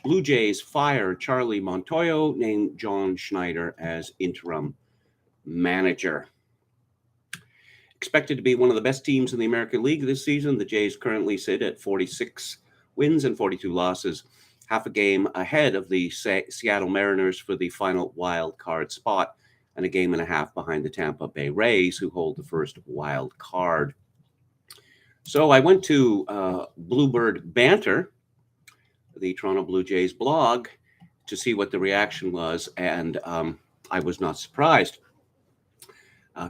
Blue Jays fire Charlie Montoyo, named John Schneider as interim manager. Expected to be one of the best teams in the American League this season, the Jays currently sit at 46 wins and 42 losses, half a game ahead of the Seattle Mariners for the final wild card spot, and a game and a half behind the Tampa Bay Rays, who hold the first wild card. So I went to Bluebird Banter, the Toronto Blue Jays blog, to see what the reaction was, and I was not surprised.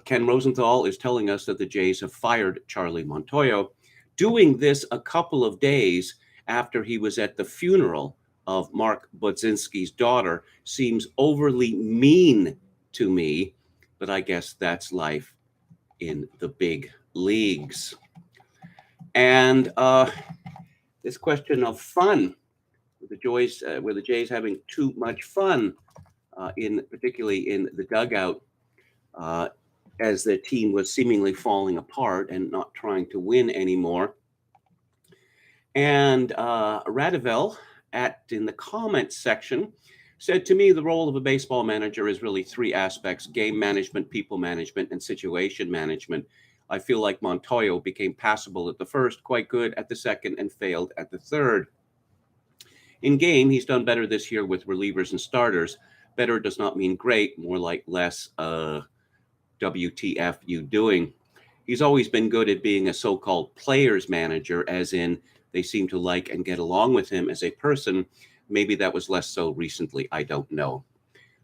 Ken Rosenthal is telling us that the Jays have fired Charlie Montoyo, doing this a couple of days after he was at the funeral of Mark Budzinski's daughter. Seems overly mean to me, but I guess that's life in the big leagues. And this question of fun, were the Jays having too much fun, particularly in the dugout, as the team was seemingly falling apart and not trying to win anymore. And Radivel, in the comments section, said to me, the role of a baseball manager is really three aspects: game management, people management, and situation management. I feel like Montoyo became passable at the first, quite good at the second, and failed at the third. In game, he's done better this year with relievers and starters. Better does not mean great, more like less WTF you doing. He's always been good at being a so-called players manager, as in they seem to like and get along with him as a person. Maybe that was less so recently, I don't know.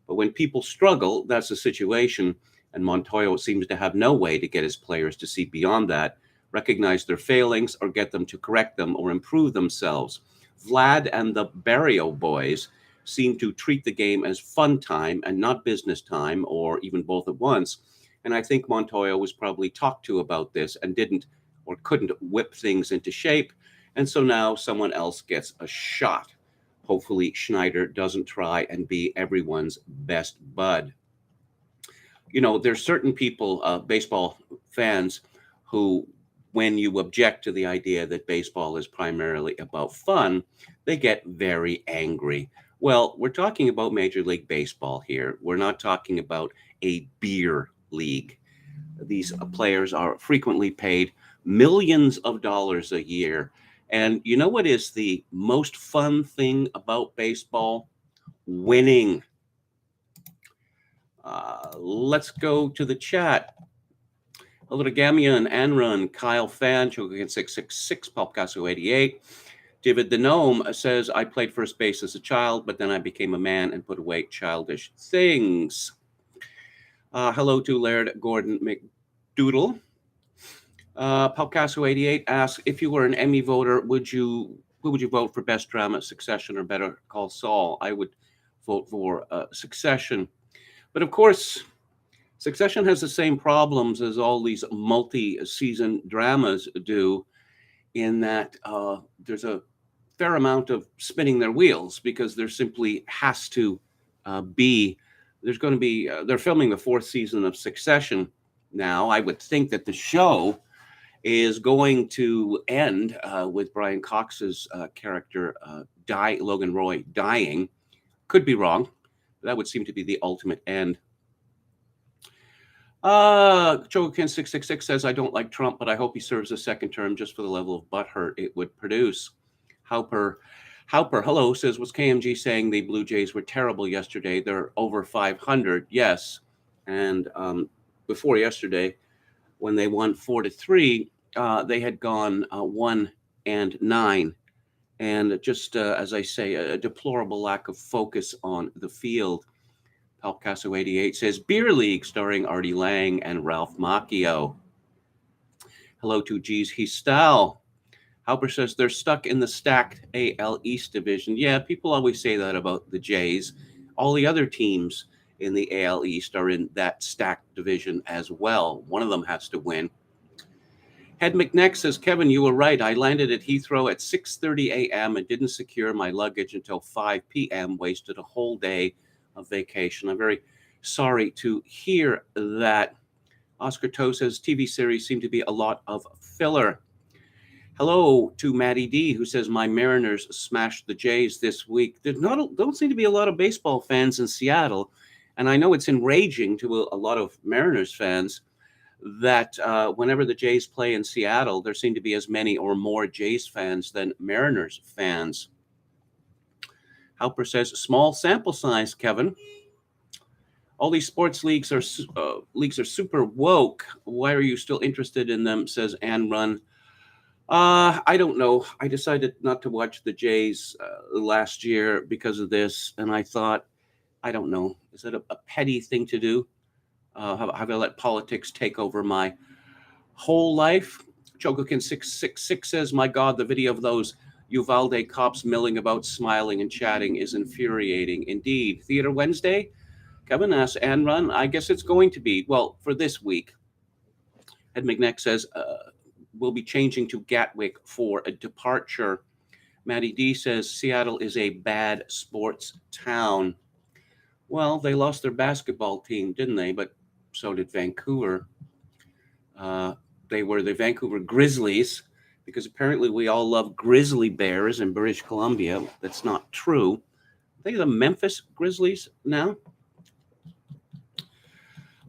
But when people struggle, that's the situation, and Montoyo seems to have no way to get his players to see beyond that, recognize their failings, or get them to correct them or improve themselves. Vlad and the Barrio boys seem to treat the game as fun time and not business time, or even both at once. And I think Montoyo was probably talked to about this and didn't or couldn't whip things into shape. And so now someone else gets a shot. Hopefully Schneider doesn't try and be everyone's best bud. You know, there's certain people, baseball fans, who, when you object to the idea that baseball is primarily about fun, they get very angry. Well, we're talking about Major League Baseball here. We're not talking about a beer league. These players are frequently paid millions of dollars a year. And you know what is the most fun thing about baseball? Winning. Let's go to the chat. Hello to Gamian, Anrun, Kyle Fan, Chogan 666, Popcasso 88. David the Gnome says, I played first base as a child, but then I became a man and put away childish things. Hello to Laird Gordon McDoodle. Popcasso 88 asks, if you were an Emmy voter, who would you vote for best drama, Succession or Better Call Saul? I would vote for Succession. But of course, Succession has the same problems as all these multi-season dramas do, in that there's a fair amount of spinning their wheels, because there simply has to be, they're filming the fourth season of Succession now. I would think that the show is going to end with Brian Cox's character, Logan Roy, dying. Could be wrong. That would seem to be the ultimate end. Chogokin 666 says, I don't like Trump, but I hope he serves a second term just for the level of butthurt it would produce. Hauper, hello, says, was KMG saying the Blue Jays were terrible yesterday? They're over 500, yes. And before yesterday, when they won 4-3, they had gone 1-9. And just, as I say, a deplorable lack of focus on the field. Palcasso 88 says, Beer League starring Artie Lang and Ralph Macchio. Hello to G's Histal. Halper says they're stuck in the stacked AL East division. Yeah, people always say that about the Jays. All the other teams in the AL East are in that stacked division as well. One of them has to win. Head McNeck says, Kevin, you were right. I landed at Heathrow at 6:30 a.m. and didn't secure my luggage until 5 p.m. Wasted a whole day of vacation. I'm very sorry to hear that. Oscar Toe says TV series seem to be a lot of filler. Hello to Matty D, who says my Mariners smashed the Jays this week. Don't seem to be a lot of baseball fans in Seattle, and I know it's enraging to a lot of Mariners fans that whenever the Jays play in Seattle, there seem to be as many or more Jays fans than Mariners fans. Halper says small sample size, Kevin. All these sports leagues are super woke. Why are you still interested in them? Says Ann Run. I don't know. I decided not to watch the Jays last year because of this, and I thought, I don't know, is that a petty thing to do? Have I let politics take over my whole life? Chogokin666 says, my God, the video of those Uvalde cops milling about, smiling and chatting is infuriating. Indeed. Theater Wednesday? Kevin asks, Ann Run, I guess it's going to be, well, for this week. Ed McNeck says, we'll be changing to Gatwick for a departure. Matty D says, Seattle is a bad sports town. Well, they lost their basketball team, didn't they? But so did Vancouver. They were the Vancouver Grizzlies, because apparently we all love grizzly bears in British Columbia. That's not true. I think the Memphis Grizzlies now.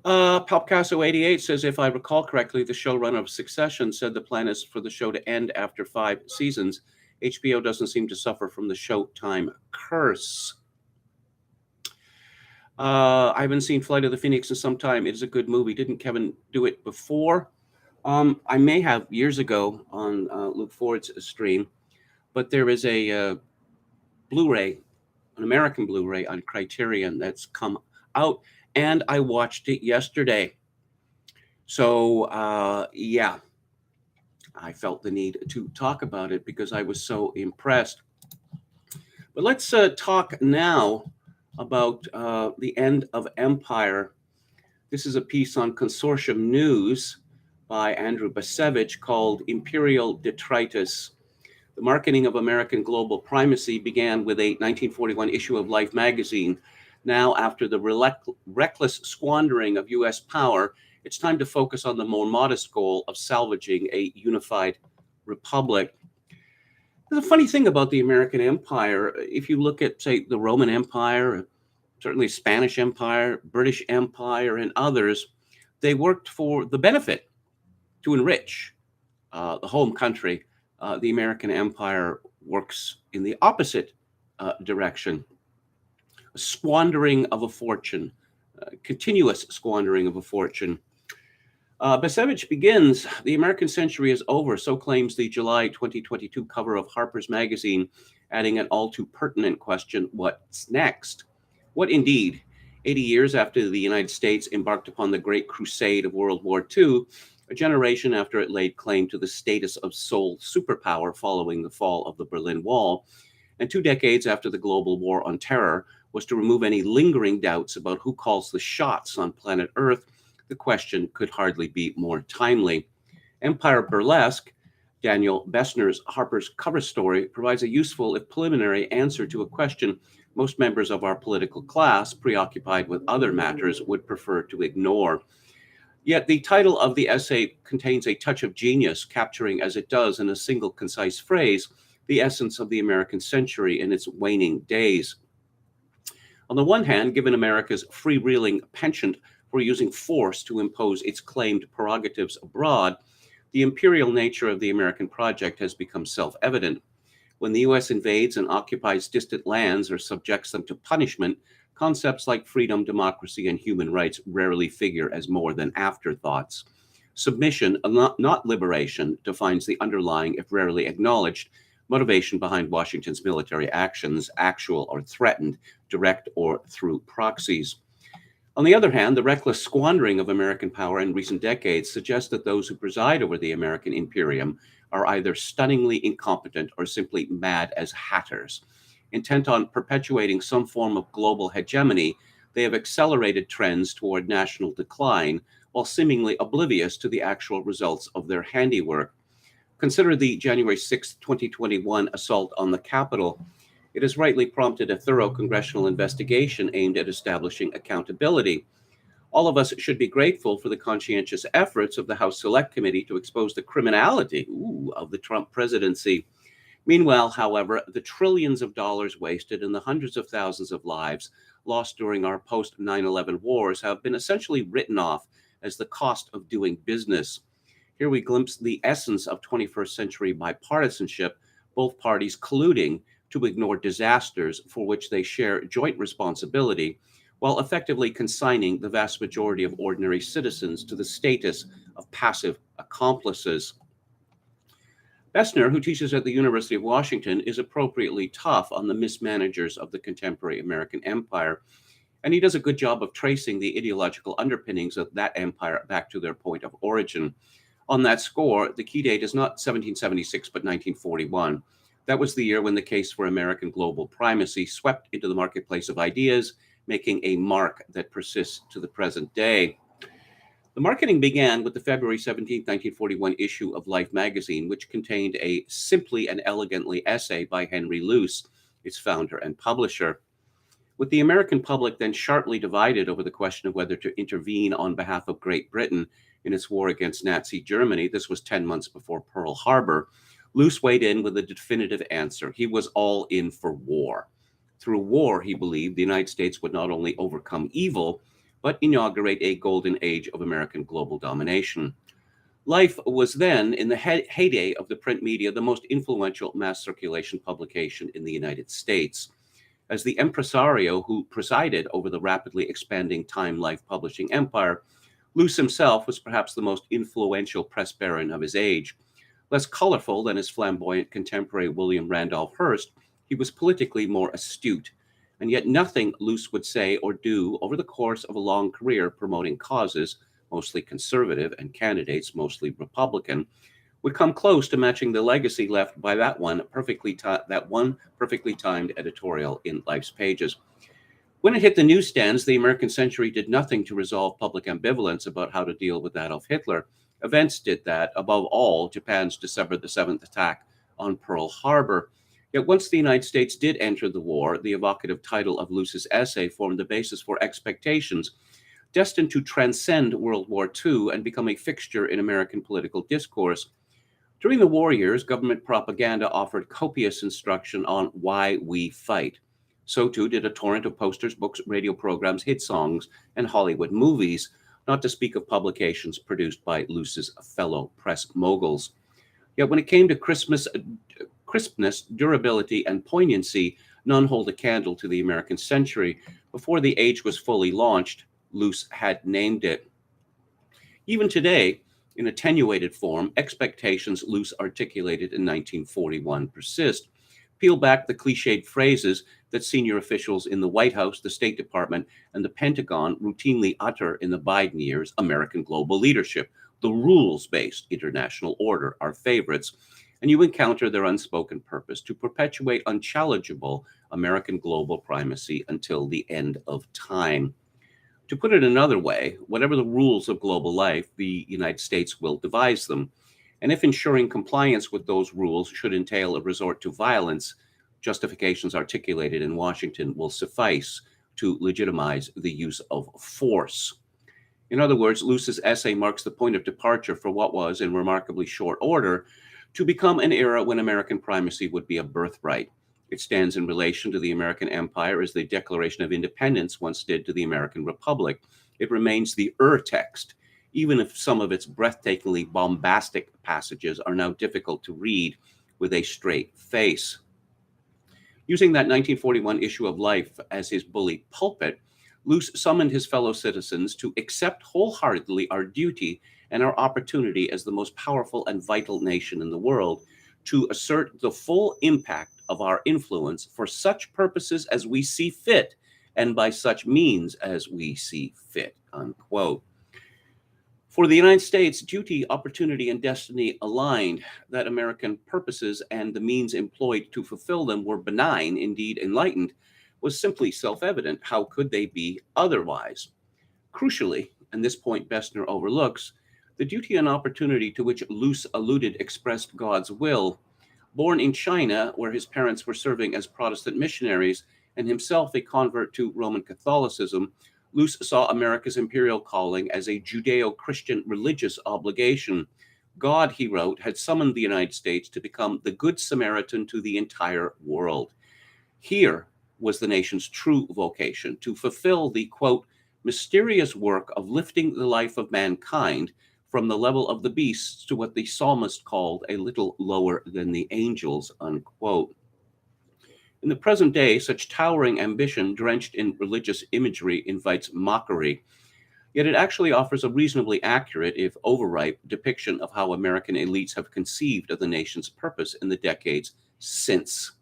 Popcasso88 says, if I recall correctly, the showrunner of Succession said the plan is for the show to end after 5 seasons. HBO doesn't seem to suffer from the Showtime curse. I haven't seen Flight of the Phoenix in some time. It is a good movie. Didn't Kevin do it before? I may have years ago on Luke Ford's stream, but there is a Blu-ray, an American Blu-ray on Criterion that's come out, and I watched it yesterday. So, yeah, I felt the need to talk about it because I was so impressed. But let's talk now about the end of empire. This is a piece on Consortium News by Andrew Basevich called Imperial Detritus. The marketing of American global primacy began with a 1941 issue of Life magazine. Now, after the reckless squandering of U.S. power, it's time to focus on the more modest goal of salvaging a unified republic. There's a funny thing about the American empire. If you look at, say, the Roman Empire, certainly Spanish Empire, British Empire, and others, they worked for the benefit to enrich the home country. The American empire works in the opposite direction. A squandering of a fortune, continuous squandering of a fortune. Basevich begins, the American century is over, so claims the July 2022 cover of Harper's Magazine, adding an all too pertinent question, what's next? What indeed? 80 years after the United States embarked upon the Great Crusade of World War II, a generation after it laid claim to the status of sole superpower following the fall of the Berlin Wall, and 2 decades after the global war on terror was to remove any lingering doubts about who calls the shots on planet Earth, the question could hardly be more timely. Empire Burlesque, Daniel Bessner's Harper's cover story, provides a useful, if preliminary, answer to a question most members of our political class, preoccupied with other matters, would prefer to ignore. Yet the title of the essay contains a touch of genius, capturing as it does in a single concise phrase the essence of the American century in its waning days. On the one hand, given America's freewheeling penchant for using force to impose its claimed prerogatives abroad, the imperial nature of the American project has become self-evident. When the U.S. invades and occupies distant lands or subjects them to punishment, concepts like freedom, democracy, and human rights rarely figure as more than afterthoughts. Submission, not liberation, defines the underlying, if rarely acknowledged, motivation behind Washington's military actions, actual or threatened, direct or through proxies. On the other hand, the reckless squandering of American power in recent decades suggests that those who preside over the American imperium are either stunningly incompetent or simply mad as hatters. Intent on perpetuating some form of global hegemony, they have accelerated trends toward national decline while seemingly oblivious to the actual results of their handiwork. Consider the January 6, 2021 assault on the Capitol. It has rightly prompted a thorough congressional investigation aimed at establishing accountability. All of us should be grateful for the conscientious efforts of the House Select Committee to expose the criminality of the Trump presidency. Meanwhile, however, the trillions of dollars wasted and the hundreds of thousands of lives lost during our post 9/11 wars have been essentially written off as the cost of doing business. Here we glimpse the essence of 21st century bipartisanship, both parties colluding to ignore disasters for which they share joint responsibility, while effectively consigning the vast majority of ordinary citizens to the status of passive accomplices. Bessner, who teaches at the University of Washington, is appropriately tough on the mismanagers of the contemporary American empire, and he does a good job of tracing the ideological underpinnings of that empire back to their point of origin. On that score, the key date is not 1776, but 1941. That was the year when the case for American global primacy swept into the marketplace of ideas, making a mark that persists to the present day. The marketing began with the February 17, 1941 issue of Life magazine, which contained a simply and elegantly essay by Henry Luce, its founder and publisher. With the American public then sharply divided over the question of whether to intervene on behalf of Great Britain in its war against Nazi Germany, this was 10 months before Pearl Harbor, Luce weighed in with a definitive answer. He was all in for war. Through war, he believed, the United States would not only overcome evil, but inaugurate a golden age of American global domination. Life was then, in the heyday of the print media, the most influential mass circulation publication in the United States. As the impresario who presided over the rapidly expanding Time Life publishing empire, Luce himself was perhaps the most influential press baron of his age. Less colorful than his flamboyant contemporary William Randolph Hearst, he was politically more astute, and yet nothing Luce would say or do over the course of a long career promoting causes, mostly conservative, and candidates, mostly Republican, would come close to matching the legacy left by that one perfectly timed editorial in Life's pages. When it hit the newsstands, the American Century did nothing to resolve public ambivalence about how to deal with Adolf Hitler. Events did that, above all, Japan's December the 7th attack on Pearl Harbor. Yet once the United States did enter the war, the evocative title of Luce's essay formed the basis for expectations destined to transcend World War II and become a fixture in American political discourse. During the war years, government propaganda offered copious instruction on why we fight. So too did a torrent of posters, books, radio programs, hit songs, and Hollywood movies, not to speak of publications produced by Luce's fellow press moguls. Yet when it came to crispness, durability, and poignancy, none hold a candle to the American Century. Before the age was fully launched, Luce had named it. Even today, in attenuated form, expectations Luce articulated in 1941 persist. Peel back the cliched phrases that senior officials in the White House, the State Department, and the Pentagon routinely utter in the Biden years: American global leadership, the rules-based international order, our favorites, and you encounter their unspoken purpose to perpetuate unchallengeable American global primacy until the end of time. To put it another way, whatever the rules of global life, the United States will devise them. And if ensuring compliance with those rules should entail a resort to violence, justifications articulated in Washington will suffice to legitimize the use of force. In other words, Luce's essay marks the point of departure for what was, in remarkably short order, to become an era when American primacy would be a birthright. It stands in relation to the American Empire as the Declaration of Independence once did to the American Republic. It remains the text, even if some of its breathtakingly bombastic passages are now difficult to read with a straight face. Using that 1941 issue of Life as his bully pulpit, Luce summoned his fellow citizens to accept wholeheartedly our duty and our opportunity as the most powerful and vital nation in the world to assert the full impact of our influence for such purposes as we see fit and by such means as we see fit, unquote. For the United States, duty, opportunity, and destiny aligned. That American purposes and the means employed to fulfill them were benign, indeed enlightened, was simply self-evident. How could they be otherwise? Crucially, and this point Bessner overlooks, the duty and opportunity to which Luce alluded expressed God's will. Born in China, where his parents were serving as Protestant missionaries, and himself a convert to Roman Catholicism, Luce saw America's imperial calling as a Judeo-Christian religious obligation. God, he wrote, had summoned the United States to become the Good Samaritan to the entire world. Here was the nation's true vocation, to fulfill the, quote, mysterious work of lifting the life of mankind from the level of the beasts to what the psalmist called a little lower than the angels, unquote. In the present day, such towering ambition, drenched in religious imagery, invites mockery. Yet it actually offers a reasonably accurate, if overripe, depiction of how American elites have conceived of the nation's purpose in the decades since.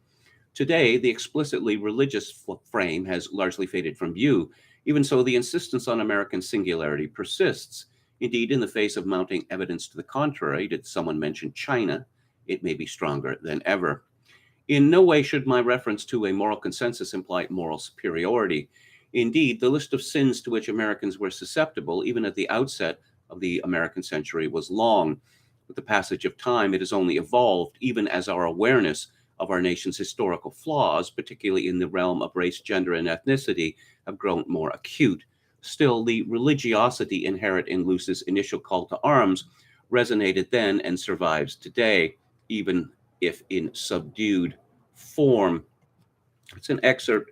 Today, the explicitly religious frame has largely faded from view. Even so, the insistence on American singularity persists. Indeed, in the face of mounting evidence to the contrary, did someone mention China, it may be stronger than ever. In no way should my reference to a moral consensus imply moral superiority. Indeed, the list of sins to which Americans were susceptible, even at the outset of the American century, was long. With the passage of time, it has only evolved, even as our awareness of our nation's historical flaws, particularly in the realm of race, gender, and ethnicity, have grown more acute. Still, the religiosity inherent in Luce's initial call to arms resonated then and survives today, even if in subdued form. It's an excerpt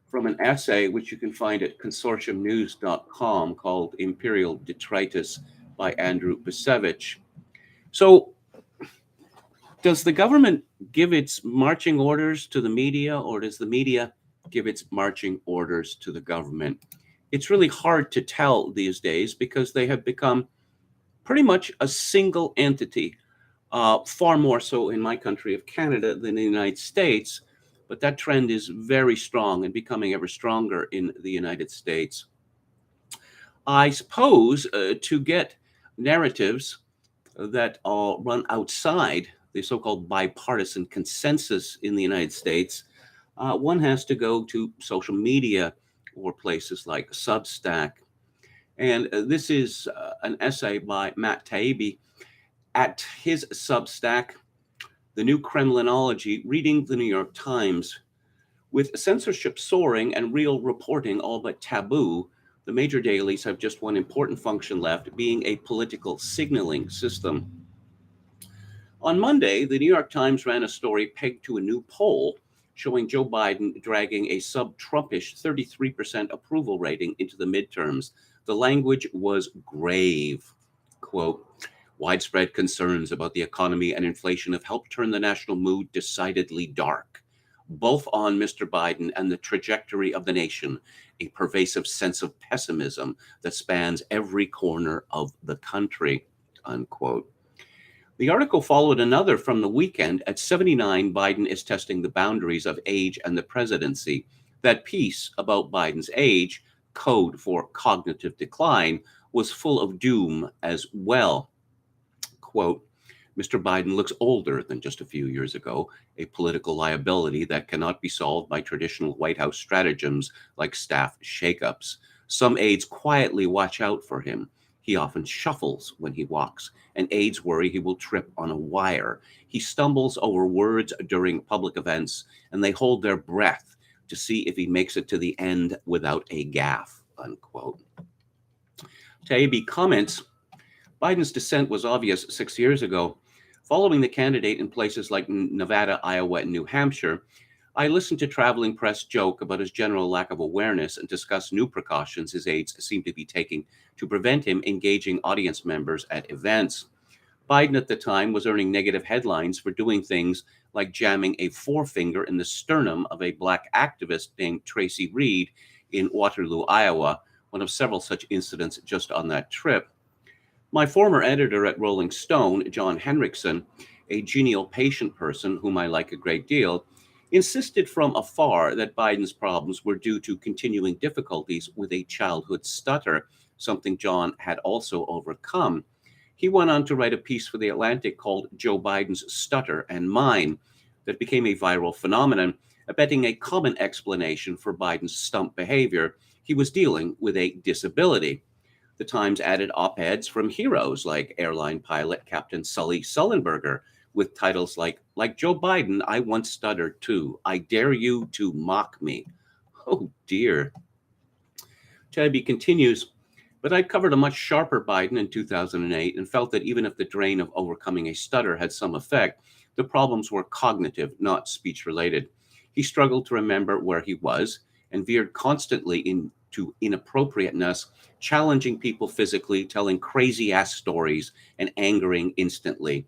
from an essay which you can find at consortiumnews.com called Imperial Detritus by Andrew Bacevich. So, does the government give its marching orders to the media, or does the media give its marching orders to the government? It's really hard to tell these days because they have become pretty much a single entity, far more so in my country of Canada than in the United States. But that trend is very strong and becoming ever stronger in the United States. I suppose to get narratives that run outside the so-called bipartisan consensus in the United States, one has to go to social media or places like Substack. And this is an essay by Matt Taibbi at his Substack, The New Kremlinology, reading the New York Times. With censorship soaring and real reporting all but taboo, the major dailies have just one important function left, being a political signaling system. On Monday, the New York Times ran a story pegged to a new poll showing Joe Biden dragging a sub-Trumpish 33% approval rating into the midterms. The language was grave. Quote, widespread concerns about the economy and inflation have helped turn the national mood decidedly dark, both on Mr. Biden and the trajectory of the nation, a pervasive sense of pessimism that spans every corner of the country, unquote. The article followed another from the weekend. At 79, Biden is testing the boundaries of age and the presidency. That piece about Biden's age, code for cognitive decline, was full of doom as well. Quote, Mr. Biden looks older than just a few years ago, a political liability that cannot be solved by traditional White House stratagems like staff shakeups. Some aides quietly watch out for him. He often shuffles when he walks, and aides worry he will trip on a wire. He stumbles over words during public events, and they hold their breath to see if he makes it to the end without a gaffe, unquote. Taibbi comments, Biden's descent was obvious 6 years ago. Following the candidate in places like Nevada, Iowa, and New Hampshire, I listened to traveling press joke about his general lack of awareness and discuss new precautions his aides seem to be taking to prevent him engaging audience members at events. Biden at the time was earning negative headlines for doing things like jamming a forefinger in the sternum of a black activist named Tracy Reed in Waterloo, Iowa, one of several such incidents just on that trip. My former editor at Rolling Stone, John Henriksen, a genial, patient person whom I like a great deal, insisted from afar that Biden's problems were due to continuing difficulties with a childhood stutter, something John had also overcome. He went on to write a piece for The Atlantic called Joe Biden's Stutter and Mine that became a viral phenomenon, abetting a common explanation for Biden's stump behavior. He was dealing with a disability. The Times added op-eds from heroes like airline pilot Captain Sully Sullenberger, with titles like Joe Biden, I once stuttered too. I dare you to mock me. Oh dear. Tabby continues, but I covered a much sharper Biden in 2008 and felt that even if the drain of overcoming a stutter had some effect, the problems were cognitive, not speech-related. He struggled to remember where he was and veered constantly into inappropriateness, challenging people physically, telling crazy-ass stories, and angering instantly.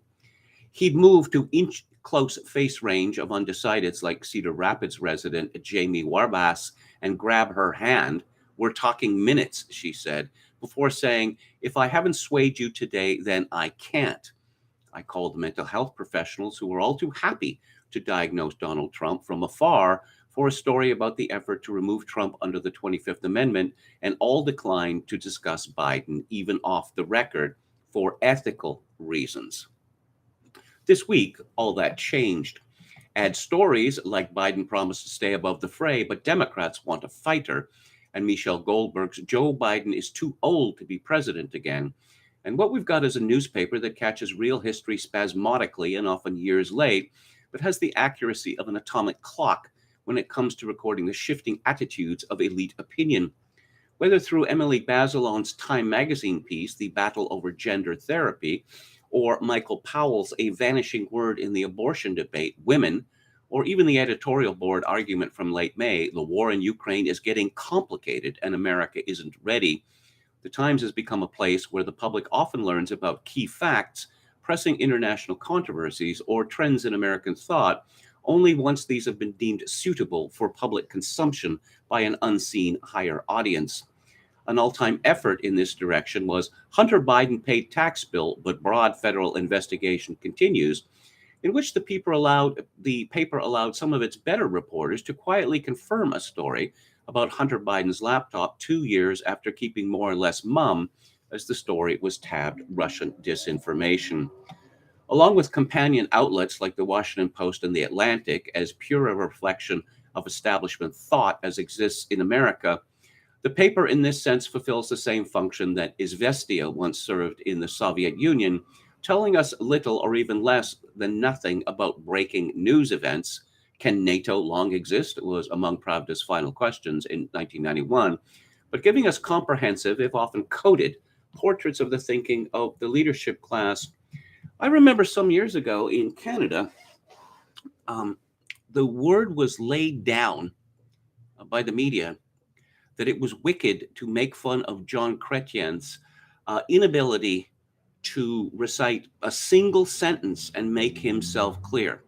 He'd moved to inch-close face range of undecideds like Cedar Rapids resident Jamie Warbass and grab her hand. We're talking minutes, she said, before saying, if I haven't swayed you today, then I can't. I called mental health professionals who were all too happy to diagnose Donald Trump from afar for a story about the effort to remove Trump under the 25th Amendment, and all declined to discuss Biden, even off the record, for ethical reasons. This week, all that changed. Add stories like Biden promised to stay above the fray, but Democrats want a fighter, and Michelle Goldberg's Joe Biden is too old to be president again. And what we've got is a newspaper that catches real history spasmodically and often years late, but has the accuracy of an atomic clock when it comes to recording the shifting attitudes of elite opinion. Whether through Emily Bazelon's Time magazine piece, The Battle Over Gender Therapy, or Michael Powell's A Vanishing Word in the Abortion Debate, Women, or even the editorial board argument from late May, the war in Ukraine is getting complicated and America isn't ready. The Times has become a place where the public often learns about key facts, pressing international controversies, or trends in American thought, only once these have been deemed suitable for public consumption by an unseen higher audience. An all-time effort in this direction was Hunter Biden paid tax bill, but broad federal investigation continues, in which the paper allowed some of its better reporters to quietly confirm a story about Hunter Biden's laptop 2 years after keeping more or less mum, as the story was tabbed Russian disinformation. Along with companion outlets like the Washington Post and the Atlantic, as pure a reflection of establishment thought as exists in America, the paper in this sense fulfills the same function that Izvestia once served in the Soviet Union, telling us little or even less than nothing about breaking news events. Can NATO long exist? Was among Pravda's final questions in 1991, but giving us comprehensive, if often coded, portraits of the thinking of the leadership class. I remember some years ago in Canada, the word was laid down by the media that it was wicked to make fun of John Chrétien's inability to recite a single sentence and make himself clear.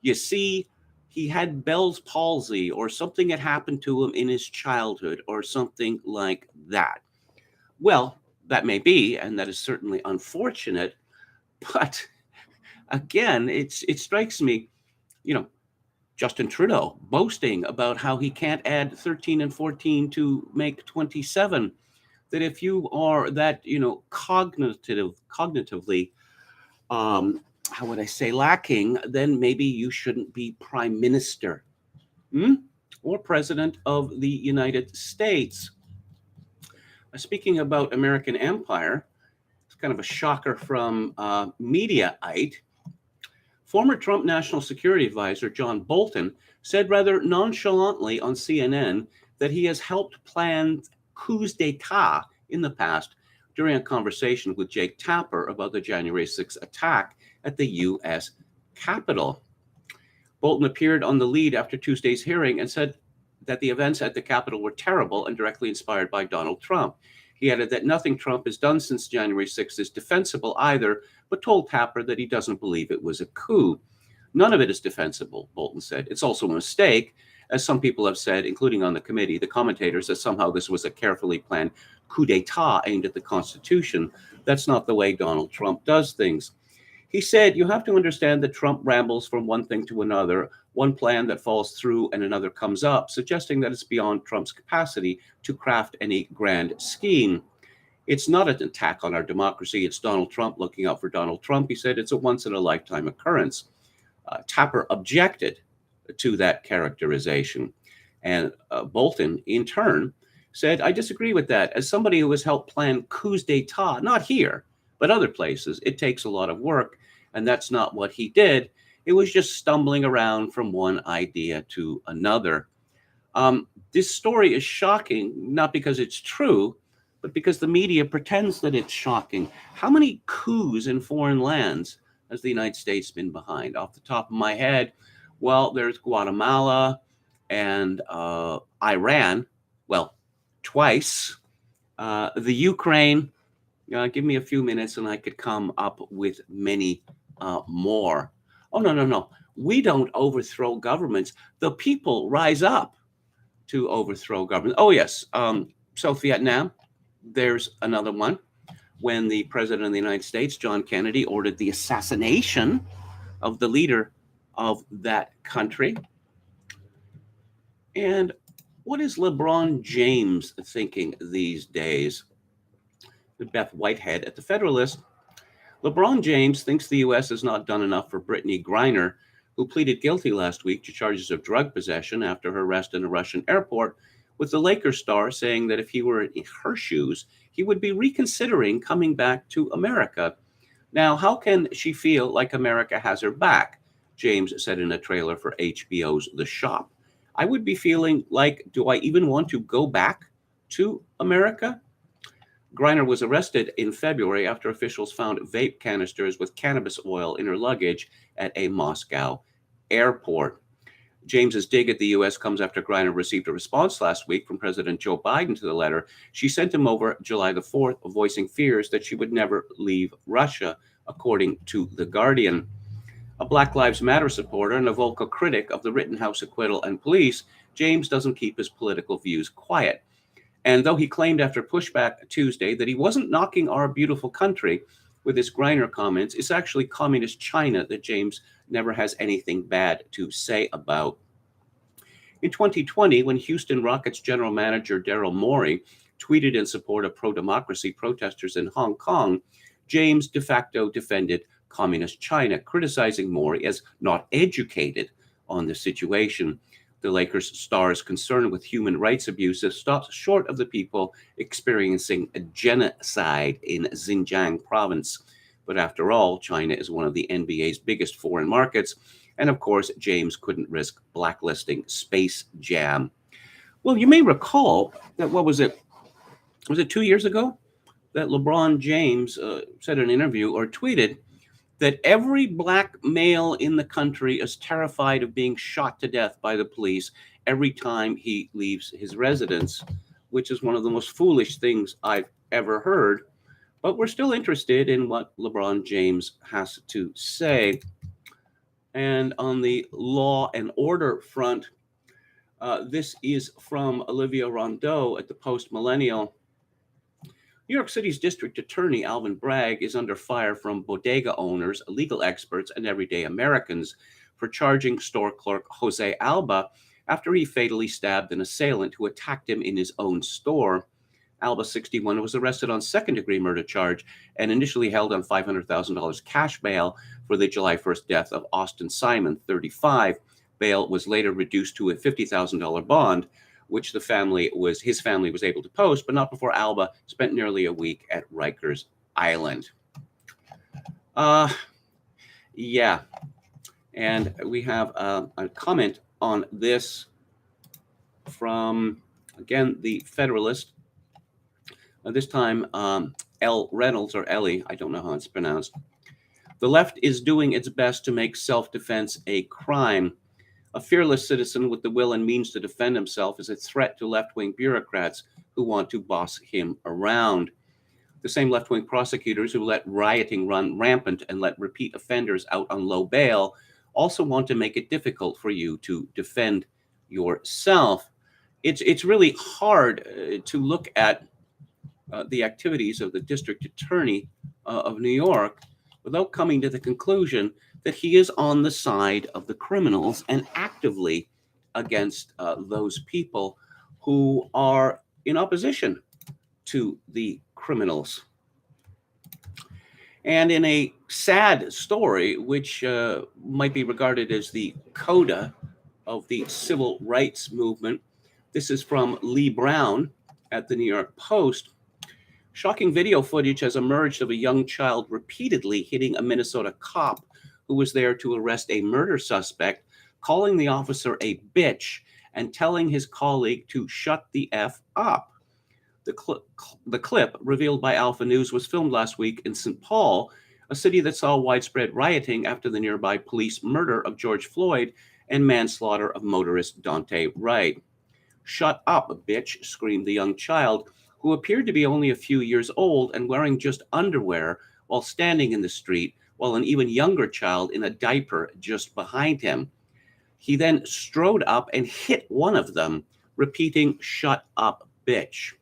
You see, he had Bell's palsy, or something had happened to him in his childhood, or something like that. Well, that may be, and that is certainly unfortunate, but again, it strikes me, Justin Trudeau boasting about how he can't add 13 and 14 to make 27. That if you are that, cognitively, how would I say, lacking, then maybe you shouldn't be prime minister or president of the United States. Speaking about American empire, it's kind of a shocker from Mediaite. Former Trump National Security Advisor John Bolton said rather nonchalantly on CNN that he has helped plan coups d'etat in the past during a conversation with Jake Tapper about the January 6th attack at the U.S. Capitol. Bolton appeared on the lead after Tuesday's hearing and said that the events at the Capitol were terrible and directly inspired by Donald Trump. He added that nothing Trump has done since January 6th is defensible either, but told Tapper that he doesn't believe it was a coup. None of it is defensible, Bolton said. It's also a mistake, as some people have said, including on the committee, the commentators, that somehow this was a carefully planned coup d'etat aimed at the Constitution. That's not the way Donald Trump does things. He said, you have to understand that Trump rambles from one thing to another, one plan that falls through and another comes up, suggesting that it's beyond Trump's capacity to craft any grand scheme. It's not an attack on our democracy. It's Donald Trump looking out for Donald Trump. He said it's a once-in-a-lifetime occurrence. Tapper objected to that characterization. And Bolton, in turn, said, I disagree with that. As somebody who has helped plan coups d'etat, not here, but other places, it takes a lot of work. And that's not what he did. It was just stumbling around from one idea to another. This story is shocking, not because it's true, but because the media pretends that it's shocking. How many coups in foreign lands has the United States been behind? Off the top of my head, well, there's Guatemala and Iran, well, twice. The Ukraine, give me a few minutes and I could come up with many more. Oh, no, no, no. We don't overthrow governments. The people rise up to overthrow government. Oh, yes. South Vietnam, there's another one. When the president of the United States, John Kennedy, ordered the assassination of the leader of that country. And what is LeBron James thinking these days? Beth Whitehead at the Federalist. LeBron James thinks the U.S. has not done enough for Brittany Griner, who pleaded guilty last week to charges of drug possession after her arrest in a Russian airport, with the Lakers star saying that if he were in her shoes, he would be reconsidering coming back to America. Now, how can she feel like America has her back? James said in a trailer for HBO's The Shop. I would be feeling like, do I even want to go back to America? Griner was arrested in February after officials found vape canisters with cannabis oil in her luggage at a Moscow airport. James's dig at the U.S. comes after Griner received a response last week from President Joe Biden to the letter she sent him over July the 4th, voicing fears that she would never leave Russia, according to The Guardian. A Black Lives Matter supporter and a vocal critic of the Rittenhouse acquittal and police, James doesn't keep his political views quiet. And though he claimed after pushback Tuesday that he wasn't knocking our beautiful country with his Griner comments, it's actually communist China that James never has anything bad to say about. In 2020, when Houston Rockets general manager Daryl Morey tweeted in support of pro-democracy protesters in Hong Kong, James de facto defended communist China, criticizing Morey as not educated on the situation. The Lakers star's concern with human rights abuses stops short of the people experiencing a genocide in Xinjiang province. But after all, China is one of the NBA's biggest foreign markets. And of course, James couldn't risk blacklisting Space Jam. Well, you may recall that, what was it? Was it 2 years ago that LeBron James said in an interview or tweeted that every black male in the country is terrified of being shot to death by the police every time he leaves his residence, which is one of the most foolish things I've ever heard. But we're still interested in what LeBron James has to say. And on the law and order front, this is from Olivia Rondeau at the Post Millennial. New York City's district attorney, Alvin Bragg, is under fire from bodega owners, legal experts, and everyday Americans for charging store clerk Jose Alba after he fatally stabbed an assailant who attacked him in his own store. Alba, 61, was arrested on second-degree murder charge and initially held on $500,000 cash bail for the July 1st death of Austin Simon, 35. Bail was later reduced to a $50,000 bond, which his family was able to post, but not before Alba spent nearly a week at Rikers Island. Yeah. And we have a comment on this from, again, the Federalist. This time, L. Reynolds, or Ellie, I don't know how it's pronounced. The left is doing its best to make self-defense a crime. A fearless citizen with the will and means to defend himself is a threat to left-wing bureaucrats who want to boss him around. The same left-wing prosecutors who let rioting run rampant and let repeat offenders out on low bail also want to make it difficult for you to defend yourself. It's really hard to look at the activities of the district attorney of New York without coming to the conclusion that he is on the side of the criminals and actively against those people who are in opposition to the criminals. And in a sad story, which might be regarded as the coda of the civil rights movement, this is from Lee Brown at the New York Post. Shocking video footage has emerged of a young child repeatedly hitting a Minnesota cop who was there to arrest a murder suspect, calling the officer a bitch and telling his colleague to shut the F up. The clip, revealed by Alpha News, was filmed last week in St. Paul, a city that saw widespread rioting after the nearby police murder of George Floyd and manslaughter of motorist Dante Wright. "Shut up, bitch," screamed the young child, who appeared to be only a few years old and wearing just underwear while standing in the street, while an even younger child in a diaper just behind him. He then strode up and hit one of them, repeating, "Shut up, bitch."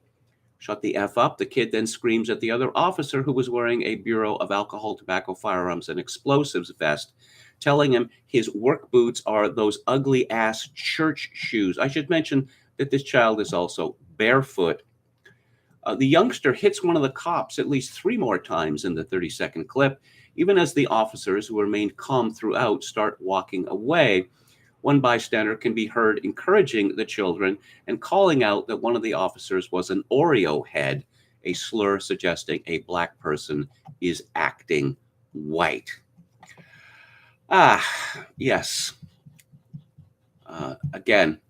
"Shut the F up," the kid then screams at the other officer, who was wearing a Bureau of Alcohol, Tobacco, Firearms, and Explosives vest, telling him his work boots are those ugly ass church shoes. I should mention that this child is also barefoot. The youngster hits one of the cops at least 3 more times in the 30-second clip, even as the officers, who remained calm throughout, start walking away. One bystander can be heard encouraging the children and calling out that one of the officers was an Oreo head, a slur suggesting a black person is acting white. Yes. Again,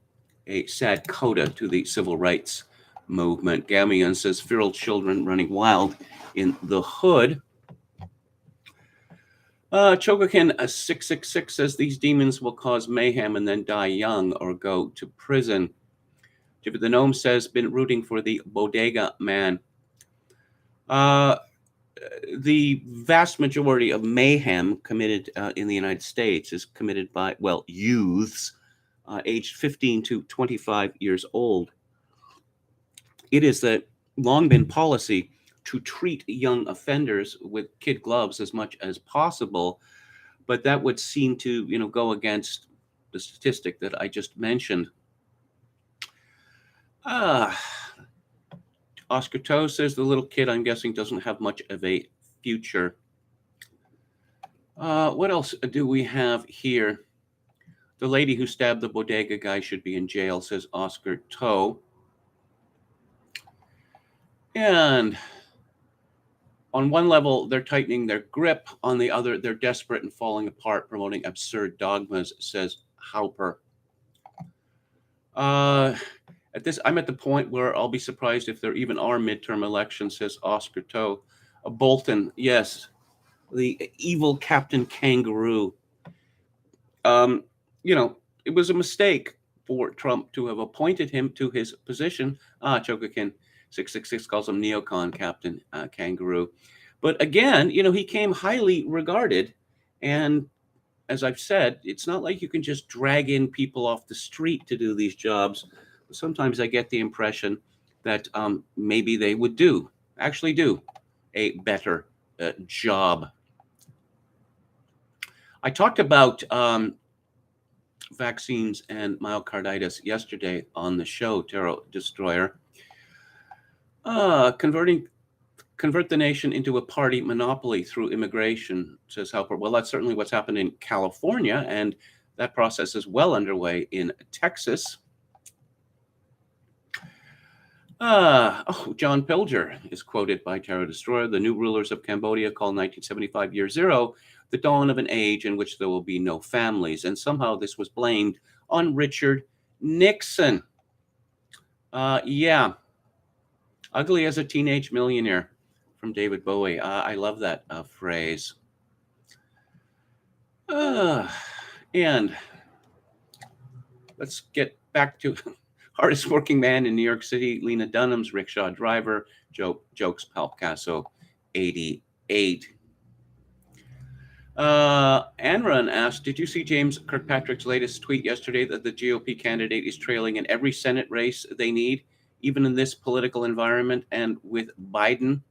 a sad coda to the civil rights movement. Gamion says feral children running wild in the hood. Chogokin 666 says these demons will cause mayhem and then die young or go to prison. Jibba the Gnome says been rooting for the bodega man. The vast majority of mayhem committed in the United States is committed by, well, youths aged 15 to 25 years old. It is the long been policy to treat young offenders with kid gloves as much as possible, but that would seem to, go against the statistic that I just mentioned. Oscar Toe says the little kid, I'm guessing, doesn't have much of a future. What else do we have here? The lady who stabbed the bodega guy should be in jail, says Oscar Toe. And on one level, they're tightening their grip. On the other, they're desperate and falling apart, promoting absurd dogmas, says Hauper. I'm at the point where I'll be surprised if there even are midterm elections, says Oscar Toe. Bolton, yes, the evil Captain Kangaroo. It was a mistake for Trump to have appointed him to his position. Chogokin 666 calls him neocon Captain Kangaroo. But again, he came highly regarded. And as I've said, it's not like you can just drag in people off the street to do these jobs. Sometimes I get the impression that maybe they would actually do a better job. I talked about vaccines and myocarditis yesterday on the show, Terror Destroyer. Convert the nation into a party monopoly through immigration, says Halper. Well, that's certainly what's happened in California, and that process is well underway in Texas. John Pilger is quoted by Terror Destroyer. The new rulers of Cambodia call 1975 year zero the dawn of an age in which there will be no families. And somehow this was blamed on Richard Nixon. Yeah. Ugly as a teenage millionaire from David Bowie. I love that phrase. And let's get back to hardest working man in New York City, Lena Dunham's rickshaw driver, jokes Palpicasso 88. Anran asked, did you see James Kirkpatrick's latest tweet yesterday that the GOP candidate is trailing in every Senate race they need, even in this political environment and with Biden?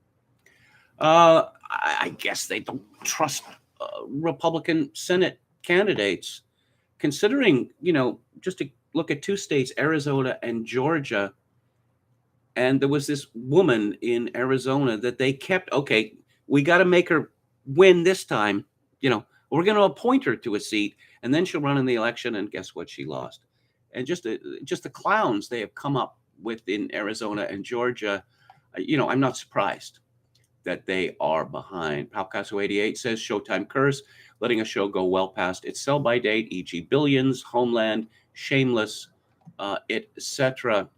I guess they don't trust Republican Senate candidates, considering, just to look at 2 states, Arizona and Georgia. And there was this woman in Arizona that they kept, okay, we got to make her win this time. We're going to appoint her to a seat, and then she'll run in the election. And guess what? She lost. And just the clowns they have come up with in Arizona and Georgia, I'm not surprised that they are behind. Palpicasso 88 says Showtime curse, letting a show go well past its sell-by date, e.g. Billions, Homeland, Shameless, etc.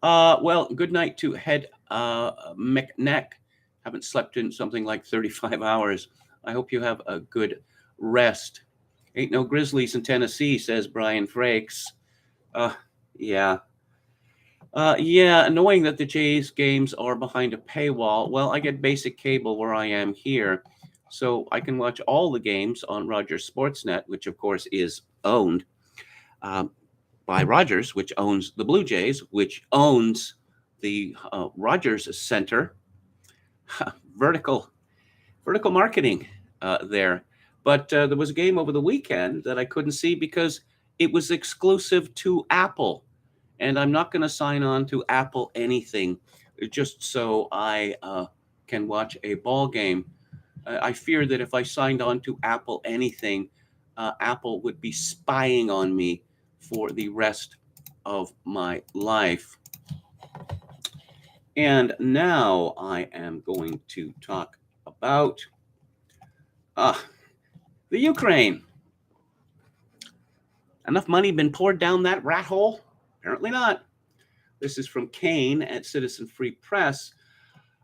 Well, good night to Head McNeck. Haven't slept in something like 35 hours. I hope you have a good rest. Ain't no Grizzlies in Tennessee, says Brian Frakes. Yeah. Yeah, annoying that the Jays games are behind a paywall. Well, I get basic cable where I am here, so I can watch all the games on Rogers Sportsnet, which of course is owned by Rogers, which owns the Blue Jays, which owns the Rogers Center. vertical marketing there. But there was a game over the weekend that I couldn't see because it was exclusive to Apple. And I'm not going to sign on to Apple anything just so I can watch a ball game. I fear that if I signed on to Apple anything, Apple would be spying on me for the rest of my life. And now I am going to talk about the Ukraine. Enough money been poured down that rat hole? Apparently not. This is from Kane at Citizen Free Press,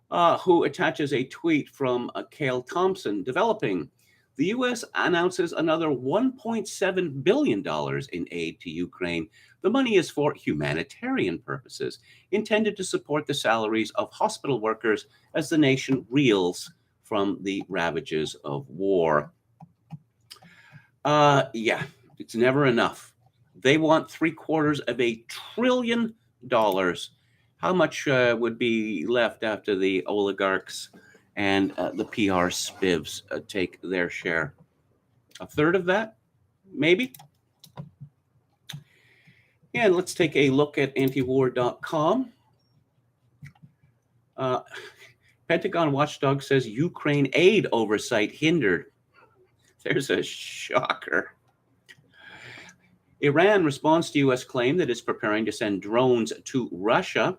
who attaches a tweet from Cale Thompson. Developing. The U.S. announces another $1.7 billion in aid to Ukraine. The money is for humanitarian purposes, intended to support the salaries of hospital workers as the nation reels from the ravages of war. Yeah, it's never enough. They want $750 billion. How much would be left after the oligarchs and the PR spivs take their share? A third of that, maybe? And let's take a look at antiwar.com. Pentagon watchdog says Ukraine aid oversight hindered. There's a shocker. Iran responds to U.S. claim that it's preparing to send drones to Russia.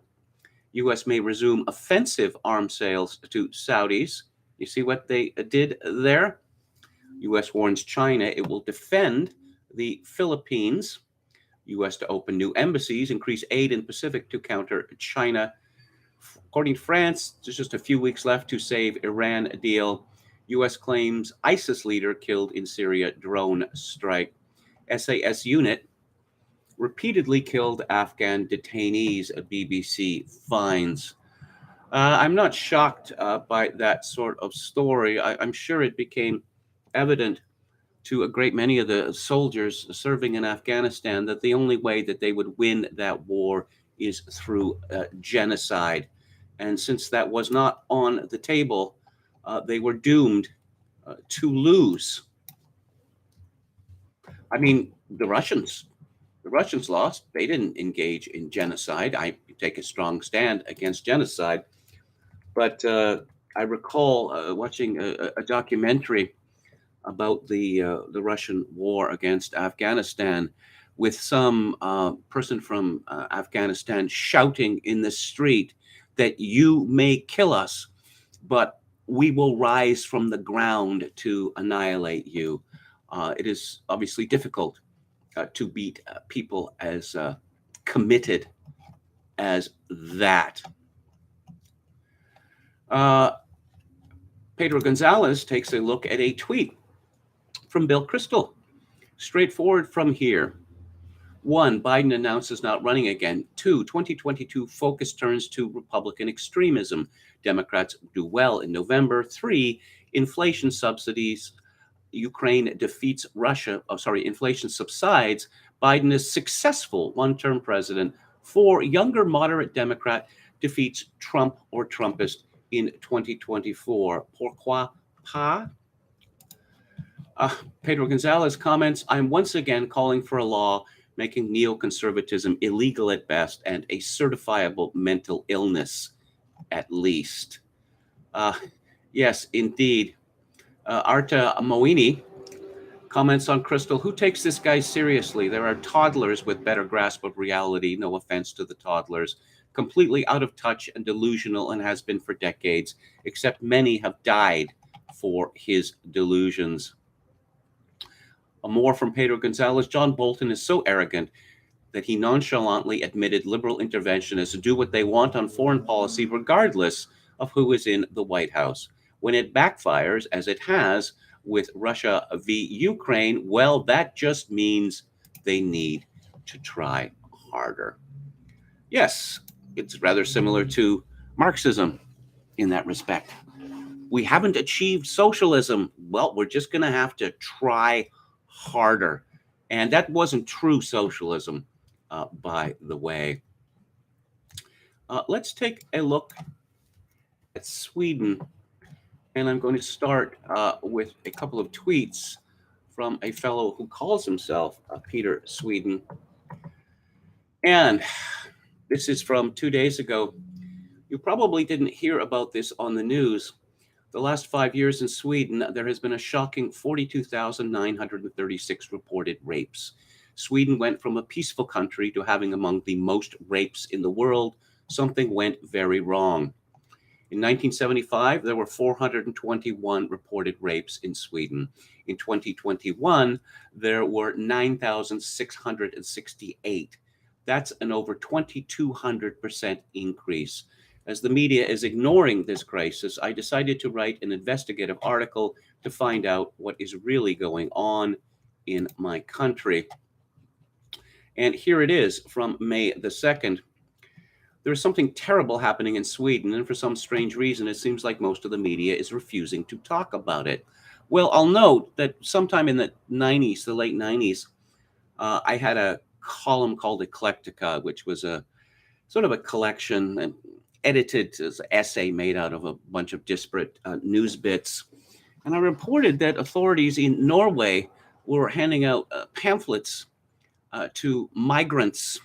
U.S. may resume offensive arms sales to Saudis. You see what they did there? U.S. warns China it will defend the Philippines. U.S. to open new embassies, increase aid in Pacific to counter China. According to France, there's just a few weeks left to save Iran deal. U.S. claims ISIS leader killed in Syria drone strike. SAS unit repeatedly killed Afghan detainees, BBC finds. I'm not shocked by that sort of story. I'm sure it became evident to a great many of the soldiers serving in Afghanistan that the only way that they would win that war is through genocide. And since that was not on the table, they were doomed to lose. I mean, the Russians lost. They didn't engage in genocide. I take a strong stand against genocide. But I recall watching a documentary about the Russian war against Afghanistan with some person from Afghanistan shouting in the street that you may kill us, but we will rise from the ground to annihilate you. It is obviously difficult to beat people as committed as that. Pedro Gonzalez takes a look at a tweet from Bill Kristol. Straightforward from here. 1, Biden announces not running again. 2, 2022 focus turns to Republican extremism. Democrats do well in November. 3, inflation subsidies. Ukraine defeats Russia. Inflation subsides. Biden is successful one-term president. 4, younger moderate Democrat defeats Trump or Trumpist in 2024. Pourquoi pas? Pedro Gonzalez comments, I'm once again calling for a law making neoconservatism illegal at best and a certifiable mental illness at least. Yes, indeed. Arta Moini comments on Kristol, who takes this guy seriously? There are toddlers with better grasp of reality, no offense to the toddlers, completely out of touch and delusional and has been for decades, except many have died for his delusions. More from Pedro Gonzalez. John Bolton is so arrogant that he nonchalantly admitted liberal interventionists do what they want on foreign policy, regardless of who is in the White House. When it backfires, as it has with Russia v. Ukraine, well, that just means they need to try harder. Yes, it's rather similar to Marxism in that respect. We haven't achieved socialism. Well, we're just going to have to try harder. And that wasn't true socialism, by the way. Let's take a look at Sweden. And I'm going to start with a couple of tweets from a fellow who calls himself Peter Sweden. And this is from 2 days ago. You probably didn't hear about this on the news. The last 5 years in Sweden, there has been a shocking 42,936 reported rapes. Sweden went from a peaceful country to having among the most rapes in the world. Something went very wrong. In 1975, there were 421 reported rapes in Sweden. In 2021, there were 9,668. That's an over 2,200% increase. As the media is ignoring this crisis, I decided to write an investigative article to find out what is really going on in my country. And here it is from May the 2nd. There is something terrible happening in Sweden, and for some strange reason, it seems like most of the media is refusing to talk about it. Well, I'll note that sometime in the 90s, the late 90s, I had a column called Eclectica, which was a sort of a collection and edited as an essay made out of a bunch of disparate news bits. And I reported that authorities in Norway were handing out pamphlets to migrants.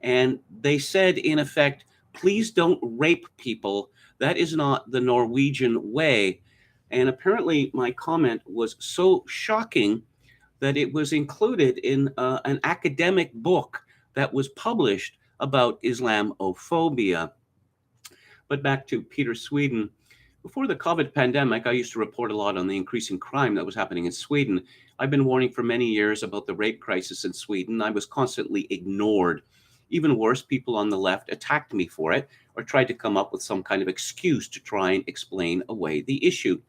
And they said, in effect, please don't rape people. That is not the Norwegian way. And apparently my comment was so shocking that it was included in an academic book that was published about Islamophobia. But back to Peter Sweden. Before the COVID pandemic, I used to report a lot on the increasing crime that was happening in Sweden. I've been warning for many years about the rape crisis in Sweden. I was constantly ignored. Even worse, people on the left attacked me for it or tried to come up with some kind of excuse to try and explain away the issue.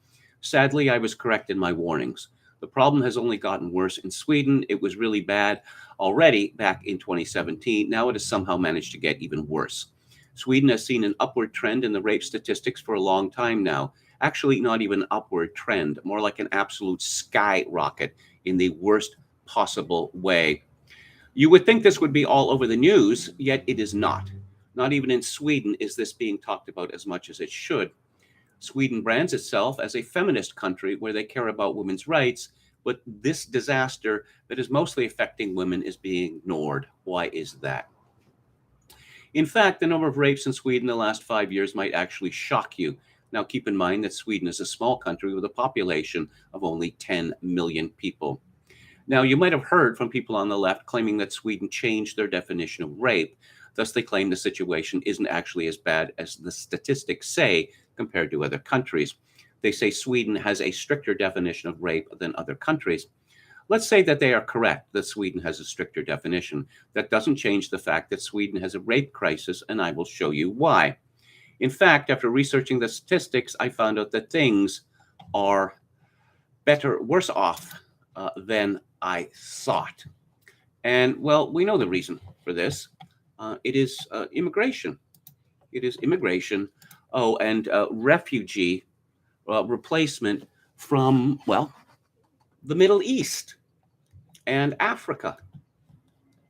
Sadly, I was correct in my warnings. The problem has only gotten worse in Sweden. It was really bad already back in 2017. Now it has somehow managed to get even worse. Sweden has seen an upward trend in the rape statistics for a long time now. Actually, not even an upward trend, more like an absolute skyrocket in the worst possible way. You would think this would be all over the news, yet it is not. Not even in Sweden is this being talked about as much as it should. Sweden brands itself as a feminist country where they care about women's rights, but this disaster that is mostly affecting women is being ignored. Why is that? In fact, the number of rapes in Sweden in the last 5 years might actually shock you. Now, keep in mind that Sweden is a small country with a population of only 10 million people. Now, you might have heard from people on the left claiming that Sweden changed their definition of rape. Thus, they claim the situation isn't actually as bad as the statistics say compared to other countries. They say Sweden has a stricter definition of rape than other countries. Let's say that they are correct, that Sweden has a stricter definition. That doesn't change the fact that Sweden has a rape crisis, and I will show you why. In fact, after researching the statistics, I found out that things are worse off than I thought. And well, we know the reason for this. It is immigration. It is immigration. Oh, and refugee replacement from, well, the Middle East and Africa.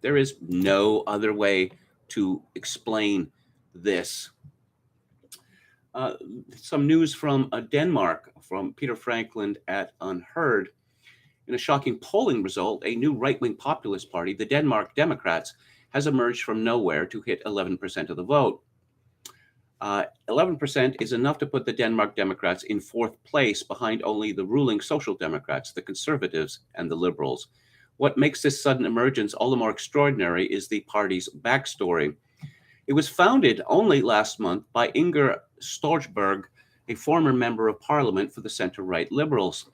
There is no other way to explain this. Some news from Denmark, from Peter Franklin at Unheard. In a shocking polling result, a new right-wing populist party, the Denmark Democrats, has emerged from nowhere to hit 11% of the vote. 11% is enough to put the Denmark Democrats in fourth place behind only the ruling Social Democrats, the Conservatives, and the Liberals. What makes this sudden emergence all the more extraordinary is the party's backstory. It was founded only last month by Inger Storchberg, a former member of parliament for the center-right Liberals.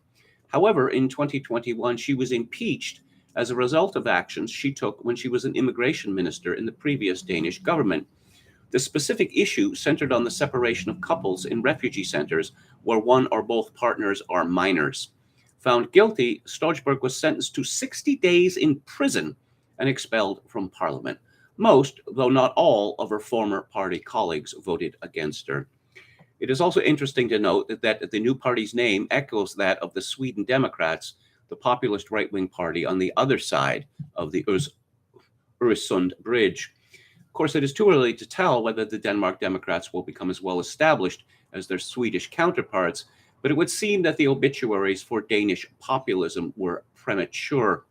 However, in 2021, she was impeached as a result of actions she took when she was an immigration minister in the previous Danish government. The specific issue centered on the separation of couples in refugee centers where one or both partners are minors. Found guilty, Stoltenberg was sentenced to 60 days in prison and expelled from parliament. Most, though not all, of her former party colleagues voted against her. It is also interesting to note that the new party's name echoes that of the Sweden Democrats, the populist right-wing party on the other side of the Öresund Bridge. Of course, it is too early to tell whether the Denmark Democrats will become as well established as their Swedish counterparts, but it would seem that the obituaries for Danish populism were premature.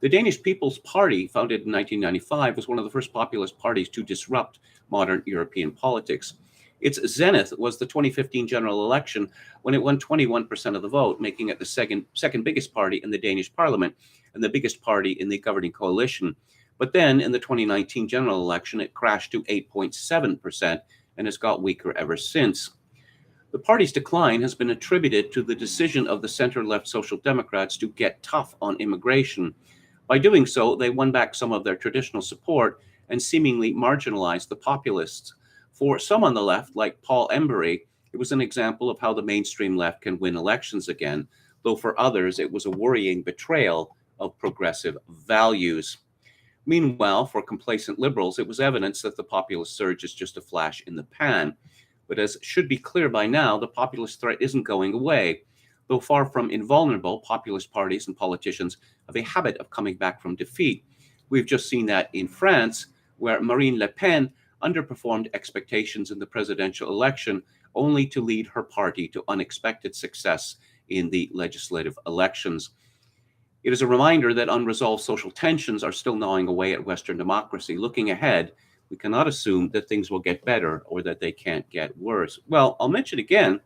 The Danish People's Party, founded in 1995, was one of the first populist parties to disrupt modern European politics. Its zenith was the 2015 general election, when it won 21% of the vote, making it the second biggest party in the Danish parliament and the biggest party in the governing coalition. But then in the 2019 general election, it crashed to 8.7% and has got weaker ever since. The party's decline has been attributed to the decision of the center-left Social Democrats to get tough on immigration. By doing so, they won back some of their traditional support and seemingly marginalized the populists. For some on the left, like Paul Embury, it was an example of how the mainstream left can win elections again, though for others it was a worrying betrayal of progressive values. Meanwhile, for complacent liberals, it was evidence that the populist surge is just a flash in the pan. But as should be clear by now, the populist threat isn't going away. Though far from invulnerable, populist parties and politicians have a habit of coming back from defeat. We've just seen that in France, where Marine Le Pen underperformed expectations in the presidential election, only to lead her party to unexpected success in the legislative elections. It is a reminder that unresolved social tensions are still gnawing away at Western democracy. Looking ahead, we cannot assume that things will get better or that they can't get worse. Well, I'll mention again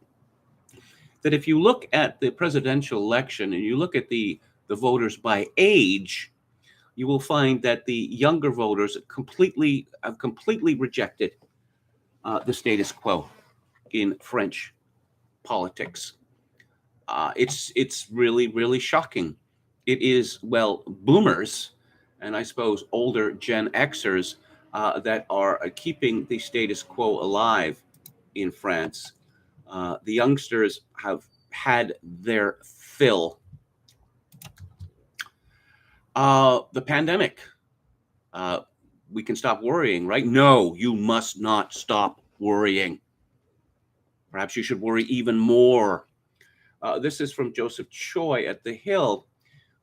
that if you look at the presidential election and you look at the voters by age, you will find that the younger voters have completely rejected the status quo in French politics. It's really, really shocking. It is, well, boomers and I suppose older Gen Xers that are keeping the status quo alive in France. The youngsters have had their fill. The pandemic. We can stop worrying, right? No, you must not stop worrying. Perhaps you should worry even more. This is from Joseph Choi at The Hill.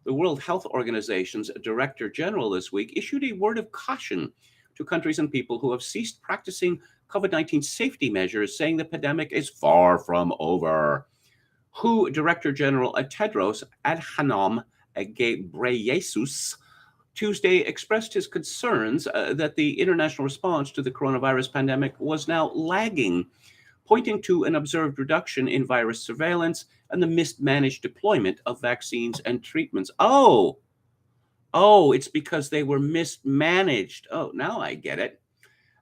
The World Health Organization's Director General this week issued a word of caution to countries and people who have ceased practicing COVID-19 safety measures, saying the pandemic is far from over. WHO Director General Tedros Adhanom Ghebreyesus Tuesday expressed his concerns that the international response to the coronavirus pandemic was now lagging, pointing to an observed reduction in virus surveillance and the mismanaged deployment of vaccines and treatments. Oh, it's because they were mismanaged. Oh, now I get it.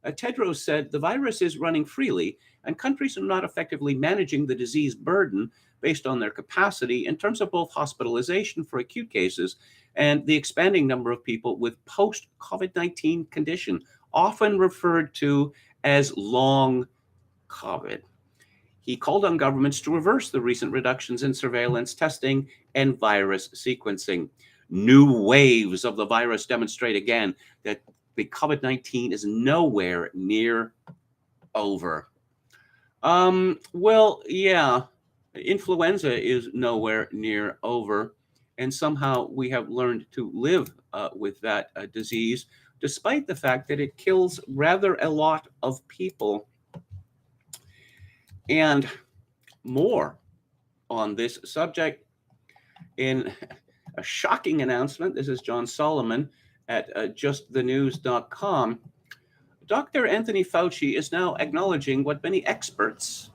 Tedros said the virus is running freely and countries are not effectively managing the disease burden based on their capacity in terms of both hospitalization for acute cases and the expanding number of people with post-COVID-19 condition, often referred to as long COVID. He called on governments to reverse the recent reductions in surveillance testing and virus sequencing. New waves of the virus demonstrate again that the COVID-19 is nowhere near over. Well, yeah, influenza is nowhere near over. And somehow we have learned to live with that disease, despite the fact that it kills rather a lot of people. And more on this subject in a shocking announcement. This is John Solomon at justthenews.com. Dr. Anthony Fauci is now acknowledging what many experts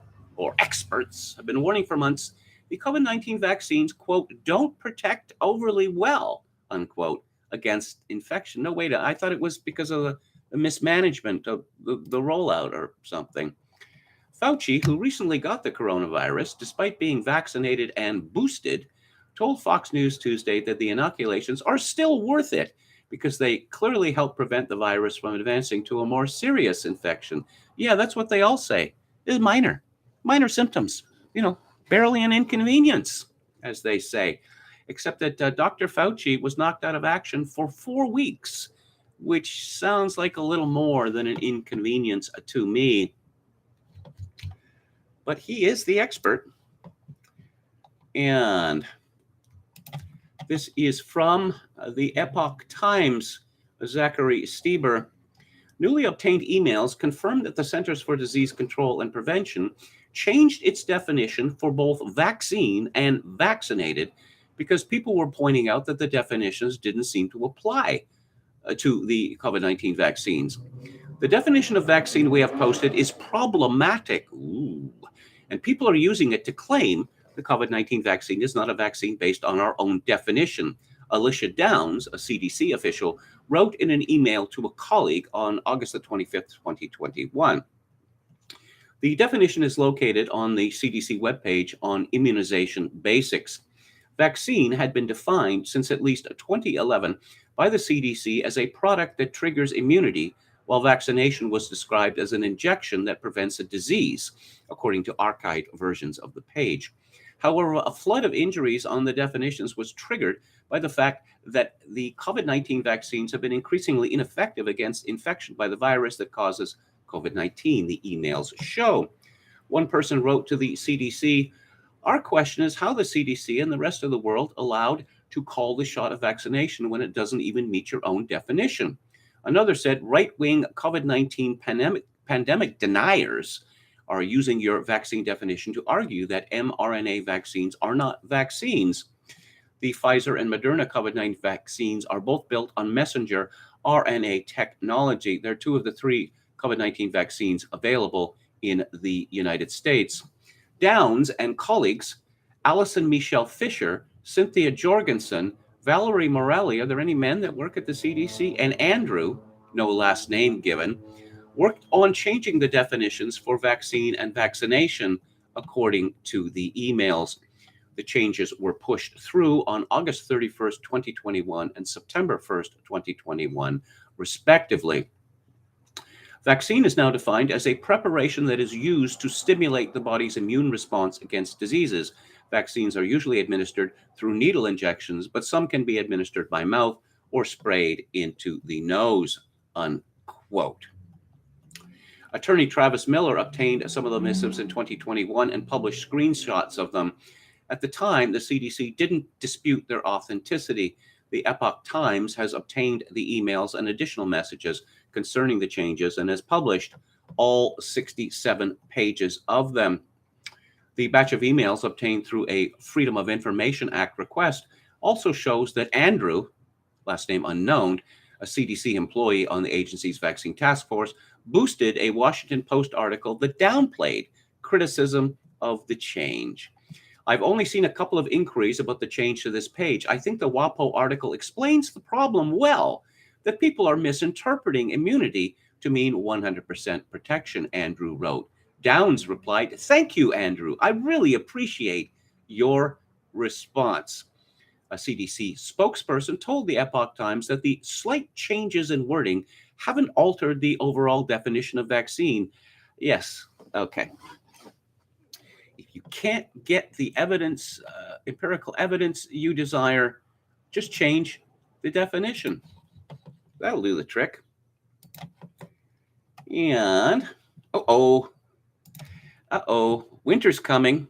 have been warning for months. The COVID-19 vaccines, quote, don't protect overly well, unquote, against infection. No, wait, I thought it was because of the mismanagement of the rollout or something. Fauci, who recently got the coronavirus despite being vaccinated and boosted, told Fox News Tuesday that the inoculations are still worth it because they clearly help prevent the virus from advancing to a more serious infection. Yeah, that's what they all say. It's minor symptoms, barely an inconvenience, as they say. Except that Dr. Fauci was knocked out of action for 4 weeks, which sounds like a little more than an inconvenience to me. But he is the expert. And this is from the Epoch Times. Zachary Stieber. Newly obtained emails confirmed that the Centers for Disease Control and Prevention changed its definition for both vaccine and vaccinated because people were pointing out that the definitions didn't seem to apply to the COVID-19 vaccines. The definition of vaccine we have posted is problematic. And people are using it to claim the COVID-19 vaccine is not a vaccine based on our own definition. Alicia Downs, a CDC official, wrote in an email to a colleague on August the 25th, 2021. The definition is located on the CDC webpage on immunization basics. Vaccine had been defined since at least 2011 by the CDC as a product that triggers immunity, while vaccination was described as an injection that prevents a disease, according to archived versions of the page. However, a flood of injuries on the definitions was triggered by the fact that the COVID-19 vaccines have been increasingly ineffective against infection by the virus that causes COVID-19, the emails show. One person wrote to the CDC, "Our question is how the CDC and the rest of the world allowed to call the shot of vaccination when it doesn't even meet your own definition." Another said, "Right-wing COVID-19 pandemic deniers are using your vaccine definition to argue that mRNA vaccines are not vaccines. The Pfizer and Moderna COVID-19 vaccines are both built on messenger RNA technology. They're two of the 3 COVID-19 vaccines available in the United States." Downs and colleagues, Alison Michelle Fisher, Cynthia Jorgensen, Valerie Morelli, are there any men that work at the CDC? And Andrew, no last name given, worked on changing the definitions for vaccine and vaccination, according to the emails. The changes were pushed through on August 31st, 2021 and September 1st, 2021, respectively. Vaccine is now defined as a preparation that is used to stimulate the body's immune response against diseases. Vaccines are usually administered through needle injections, but some can be administered by mouth or sprayed into the nose, unquote. Attorney Travis Miller obtained some of the missives in 2021 and published screenshots of them. At the time, the CDC didn't dispute their authenticity. The Epoch Times has obtained the emails and additional messages concerning the changes and has published all 67 pages of them. The batch of emails obtained through a Freedom of Information Act request also shows that Andrew, last name unknown, a CDC employee on the agency's vaccine task force, boosted a Washington Post article that downplayed criticism of the change. I've only seen a couple of inquiries about the change to this page. I think the WAPO article explains the problem well, that people are misinterpreting immunity to mean 100% protection, Andrew wrote. Downs replied, "Thank you, Andrew. I really appreciate your response." A CDC spokesperson told the Epoch Times that the slight changes in wording haven't altered the overall definition of vaccine. Yes, okay. If you can't get the evidence, empirical evidence you desire, just change the definition. That'll do the trick. And, winter's coming.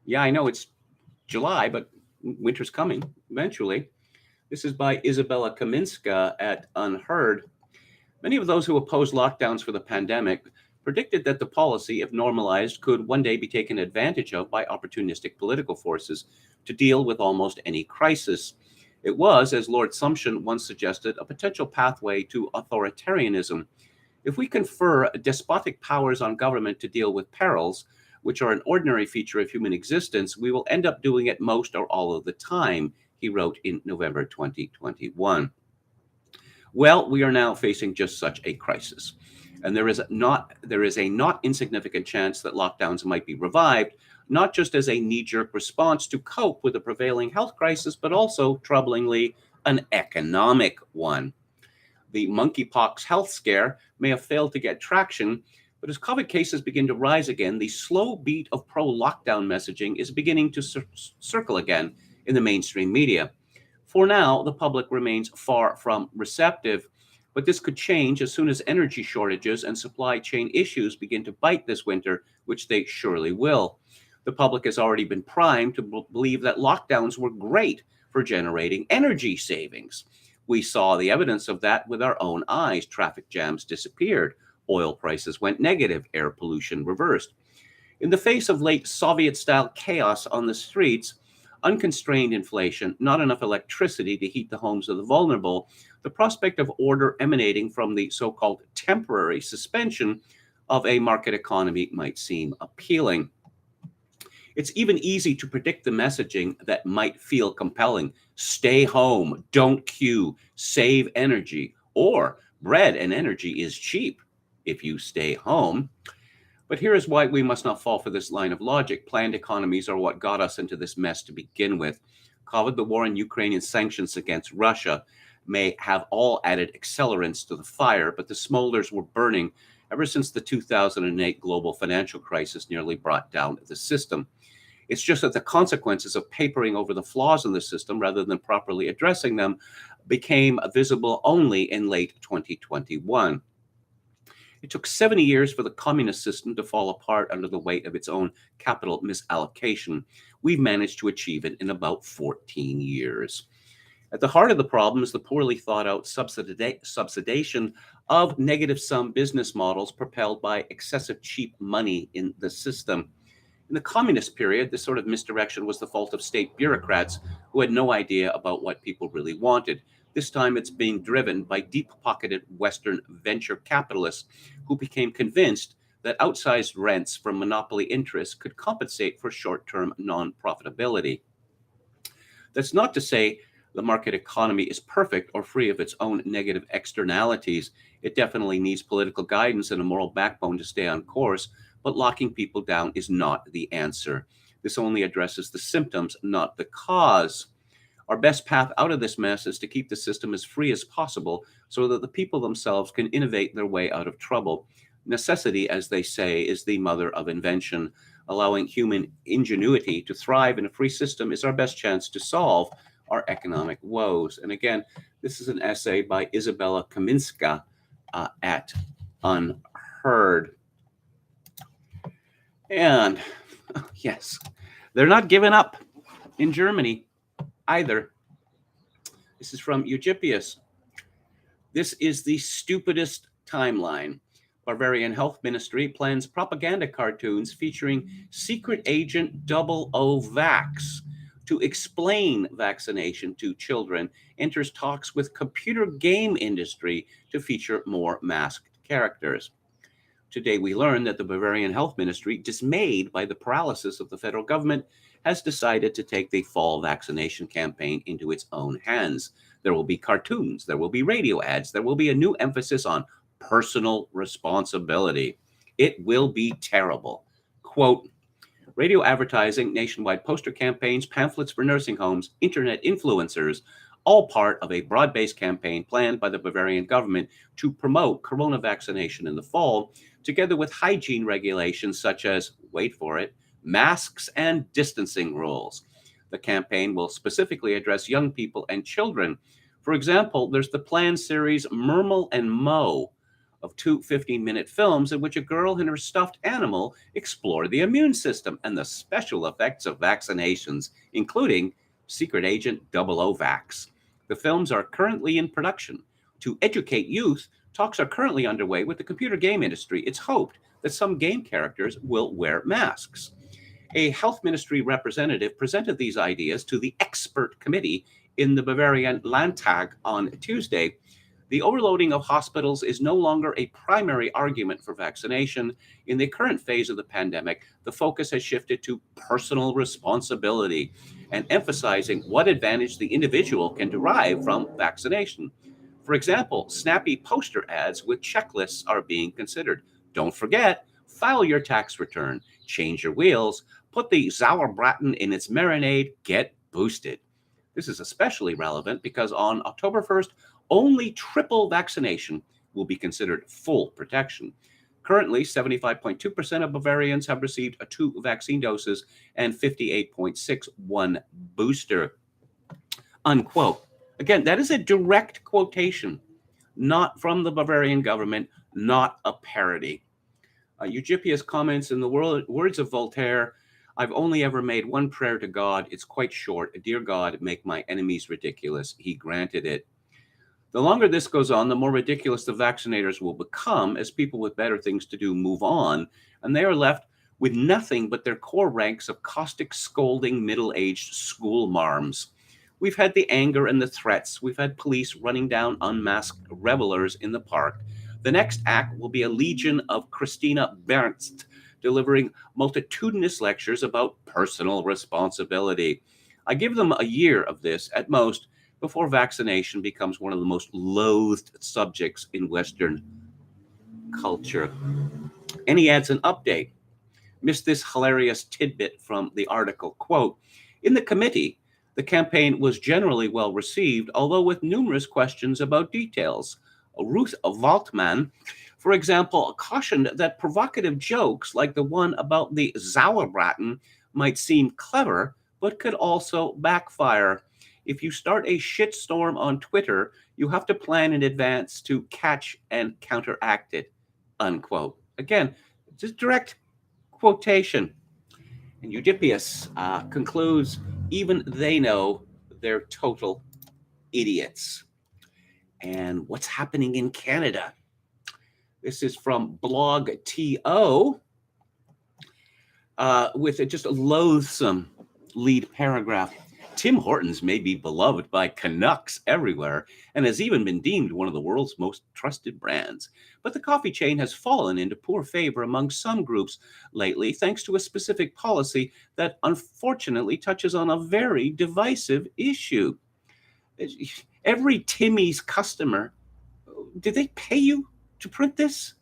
Yeah, I know it's July, but winter's coming eventually. This is by Isabella Kaminska at Unheard. Many of those who oppose lockdowns for the pandemic predicted that the policy, if normalized, could one day be taken advantage of by opportunistic political forces to deal with almost any crisis. It was, as Lord Sumption once suggested, a potential pathway to authoritarianism. If we confer despotic powers on government to deal with perils, which are an ordinary feature of human existence, we will end up doing it most or all of the time, he wrote in November 2021. Well, we are now facing just such a crisis. And there is a not insignificant chance that lockdowns might be revived, not just as a knee-jerk response to cope with the prevailing health crisis, but also, troublingly, an economic one. The monkeypox health scare may have failed to get traction, but as COVID cases begin to rise again, the slow beat of pro-lockdown messaging is beginning to circle again in the mainstream media. For now, the public remains far from receptive, but this could change as soon as energy shortages and supply chain issues begin to bite this winter, which they surely will. The public has already been primed to believe that lockdowns were great for generating energy savings. We saw the evidence of that with our own eyes. Traffic jams disappeared, oil prices went negative, air pollution reversed. In the face of late Soviet-style chaos on the streets, unconstrained inflation, not enough electricity to heat the homes of the vulnerable, the prospect of order emanating from the so-called temporary suspension of a market economy might seem appealing. It's even easy to predict the messaging that might feel compelling. Stay home, don't queue, save energy, or bread and energy is cheap if you stay home. But here is why we must not fall for this line of logic. Planned economies are what got us into this mess to begin with. COVID, the war in Ukraine, and sanctions against Russia may have all added accelerants to the fire, but the smolders were burning ever since the 2008 global financial crisis nearly brought down the system. It's just that the consequences of papering over the flaws in the system rather than properly addressing them became visible only in late 2021. It took 70 years for the communist system to fall apart under the weight of its own capital misallocation. We've managed to achieve it in about 14 years. At the heart of the problem is the poorly thought out subsidization of negative sum business models propelled by excessive cheap money in the system. In the communist period, this sort of misdirection was the fault of state bureaucrats who had no idea about what people really wanted. This time it's being driven by deep-pocketed Western venture capitalists who became convinced that outsized rents from monopoly interests could compensate for short-term non-profitability. That's not to say the market economy is perfect or free of its own negative externalities. It definitely needs political guidance and a moral backbone to stay on course, but locking people down is not the answer. This only addresses the symptoms, not the cause. Our best path out of this mess is to keep the system as free as possible so that the people themselves can innovate their way out of trouble. Necessity, as they say, is the mother of invention. Allowing human ingenuity to thrive in a free system is our best chance to solve our economic woes. And again, this is an essay by Isabella Kaminska at Unheard. And yes, they're not giving up in Germany either. This is from Eugipius. This is the stupidest timeline. Bavarian Health Ministry plans propaganda cartoons featuring secret agent 00 Vax to explain vaccination to children, enters talks with computer game industry to feature more masked characters. Today we learn that the Bavarian Health Ministry, dismayed by the paralysis of the federal government, has decided to take the fall vaccination campaign into its own hands. There will be cartoons, there will be radio ads, there will be a new emphasis on personal responsibility. It will be terrible. Quote, radio advertising, nationwide poster campaigns, pamphlets for nursing homes, internet influencers, all part of a broad-based campaign planned by the Bavarian government to promote corona vaccination in the fall, together with hygiene regulations such as, wait for it, masks and distancing rules. The campaign will specifically address young people and children. For example, there's the planned series Mermal and Mo, of two 15-minute films in which a girl and her stuffed animal explore the immune system and the special effects of vaccinations, including Secret Agent 00 Vax. The films are currently in production. To educate youth, talks are currently underway with the computer game industry. It's hoped that some game characters will wear masks. A health ministry representative presented these ideas to the expert committee in the Bavarian Landtag on Tuesday. The overloading of hospitals is no longer a primary argument for vaccination. In the current phase of the pandemic, the focus has shifted to personal responsibility and emphasizing what advantage the individual can derive from vaccination. For example, snappy poster ads with checklists are being considered. Don't forget, file your tax return, change your wheels, put the Sauerbraten in its marinade, get boosted. This is especially relevant because on October 1st, only triple vaccination will be considered full protection. Currently, 75.2% of Bavarians have received 2 vaccine doses and 58.61 booster, unquote. Again, that is a direct quotation, not from the Bavarian government, not a parody. Eugippius comments, in the words of Voltaire, I've only ever made one prayer to God. It's quite short. Dear God, make my enemies ridiculous. He granted it. The longer this goes on, the more ridiculous the vaccinators will become as people with better things to do move on, and they are left with nothing but their core ranks of caustic, scolding, middle-aged school marms. We've had the anger and the threats. We've had police running down unmasked revelers in the park. The next act will be a legion of Christina Bernst delivering multitudinous lectures about personal responsibility. I give them a year of this at most before vaccination becomes one of the most loathed subjects in Western culture. And he adds an update. Missed this hilarious tidbit from the article. Quote, in the committee, the campaign was generally well received, although with numerous questions about details. Ruth Waltman, for example, cautioned that provocative jokes like the one about the Sauerbraten might seem clever, but could also backfire. If you start a shitstorm on Twitter, you have to plan in advance to catch and counteract it, unquote. Again, just direct quotation. And Eugippius concludes, even they know they're total idiots. And what's happening in Canada? This is from Blog TO with just a loathsome lead paragraph. Tim Hortons may be beloved by Canucks everywhere and has even been deemed one of the world's most trusted brands. But the coffee chain has fallen into poor favor among some groups lately, thanks to a specific policy that unfortunately touches on a very divisive issue. Every Timmy's customer, did they pay you to print this?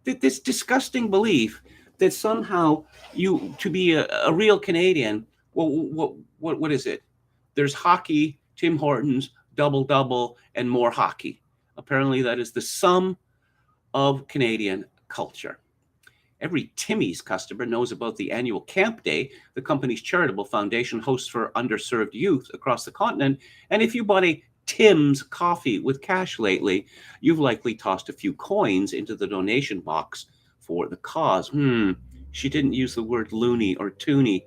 This disgusting belief that somehow you, to be a real Canadian, well, what is it? There's hockey, Tim Hortons, double, and more hockey. Apparently that is the sum of Canadian culture. Every Timmy's customer knows about the annual Camp Day the company's charitable foundation hosts for underserved youth across the continent. And if you bought a Tim's coffee with cash lately, you've likely tossed a few coins into the donation box for the cause. She didn't use the word loony or toony.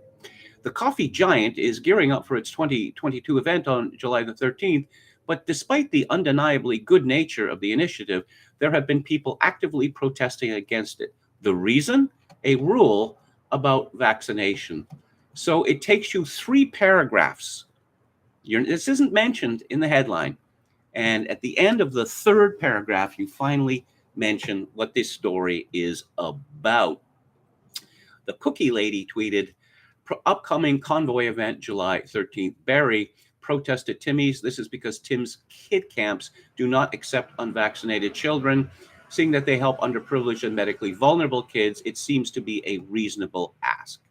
The coffee giant is gearing up for its 2022 event on July the 13th, but despite the undeniably good nature of the initiative, there have been people actively protesting against it. The reason? A rule about vaccination. So it takes you 3 paragraphs. This isn't mentioned in the headline. And at the end of the 3rd paragraph, you finally mention what this story is about. The Cookie Lady tweeted, upcoming convoy event July 13th. Barry protested Timmy's. This is because Tim's kid camps do not accept unvaccinated children. Seeing that they help underprivileged and medically vulnerable kids, it seems to be a reasonable ask.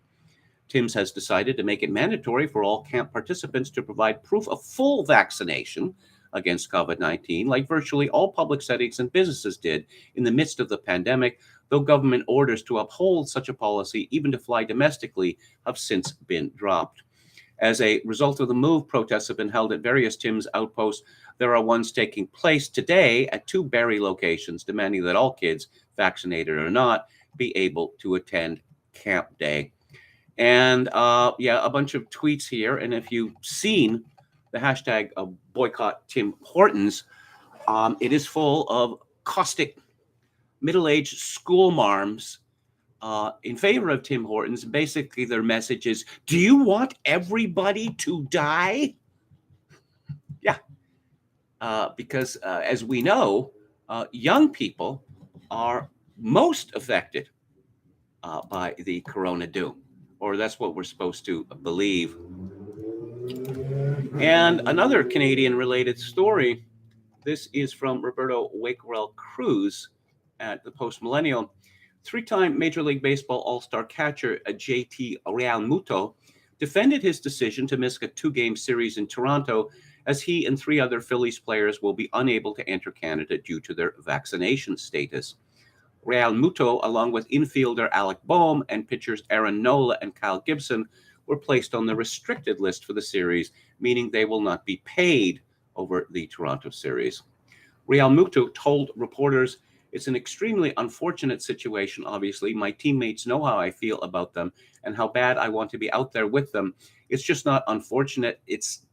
Tim's has decided to make it mandatory for all camp participants to provide proof of full vaccination against COVID-19, like virtually all public settings and businesses did in the midst of the pandemic, though government orders to uphold such a policy, even to fly domestically, have since been dropped. As a result of the move, protests have been held at various Tim's outposts. There are ones taking place today at 2 Barrie locations, demanding that all kids, vaccinated or not, be able to attend Camp Day. And a bunch of tweets here. And if you've seen the hashtag boycott Tim Hortons, it is full of caustic middle-aged school marms in favor of Tim Hortons. Basically, their message is, do you want everybody to die? Yeah. Because as we know, young people are most affected by the corona doom, or that's what we're supposed to believe. And another Canadian-related story, This is from Roberto Wakewell Cruz at the Post Millennial. Three-time Major League Baseball All-Star catcher JT Realmuto defended his decision to miss a two-game series in Toronto, as he and three other Phillies players will be unable to enter Canada due to their vaccination status. Realmuto, along with infielder Alec Boehm and pitchers Aaron Nola and Kyle Gibson, were placed on the restricted list for the series, meaning they will not be paid over the Toronto series. Realmuto told reporters, "It's an extremely unfortunate situation, obviously. My teammates know how I feel about them and how bad I want to be out there with them. It's just not unfortunate. It's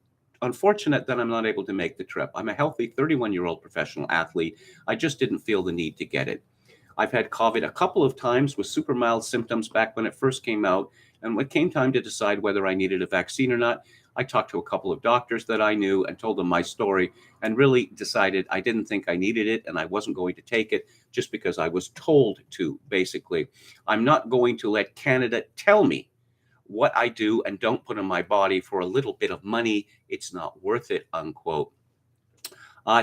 unfortunate that I'm not able to make the trip. I'm a healthy 31-year-old professional athlete. I just didn't feel the need to get it. I've had COVID a couple of times with super mild symptoms back when it first came out. And when it came time to decide whether I needed a vaccine or not, I talked to a couple of doctors that I knew and told them my story and really decided I didn't think I needed it and I wasn't going to take it just because I was told to, basically. I'm not going to let Canada tell me what I do and don't put in my body for a little bit of money. It's not worth it," unquote.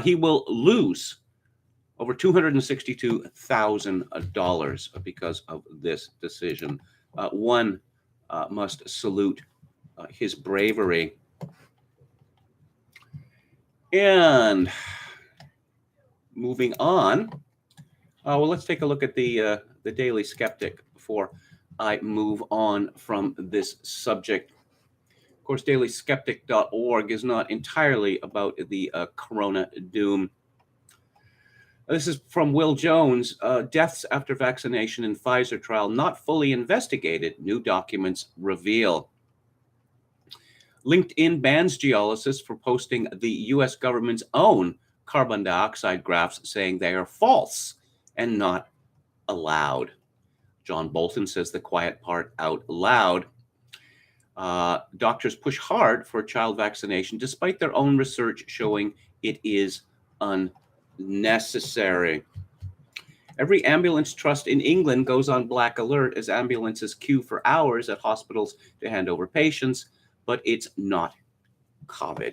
He will lose over $262,000 because of this decision. One must salute his bravery. And moving on, well, let's take a look at the Daily Skeptic before I move on from this subject. Of course, dailyskeptic.org is not entirely about the corona doom. This is from Will Jones. Deaths after vaccination in Pfizer trial not fully investigated, new documents reveal. LinkedIn bans geologists for posting the U.S. government's own carbon dioxide graphs, saying they are false and not allowed. John Bolton says the quiet part out loud. Doctors push hard for child vaccination despite their own research showing it is unnecessary. Every ambulance trust in England goes on black alert as ambulances queue for hours at hospitals to hand over patients, but it's not COVID.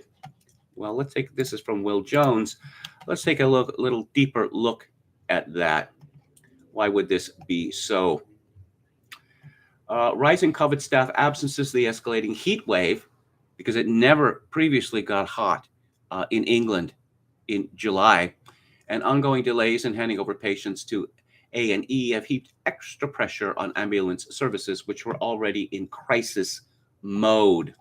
Well, this is from Will Jones. Let's take a little deeper look at that. Why would this be so? Rising COVID staff absences, the escalating heat wave, because it never previously got hot in England in July, and ongoing delays in handing over patients to A&E have heaped extra pressure on ambulance services, which were already in crisis mode.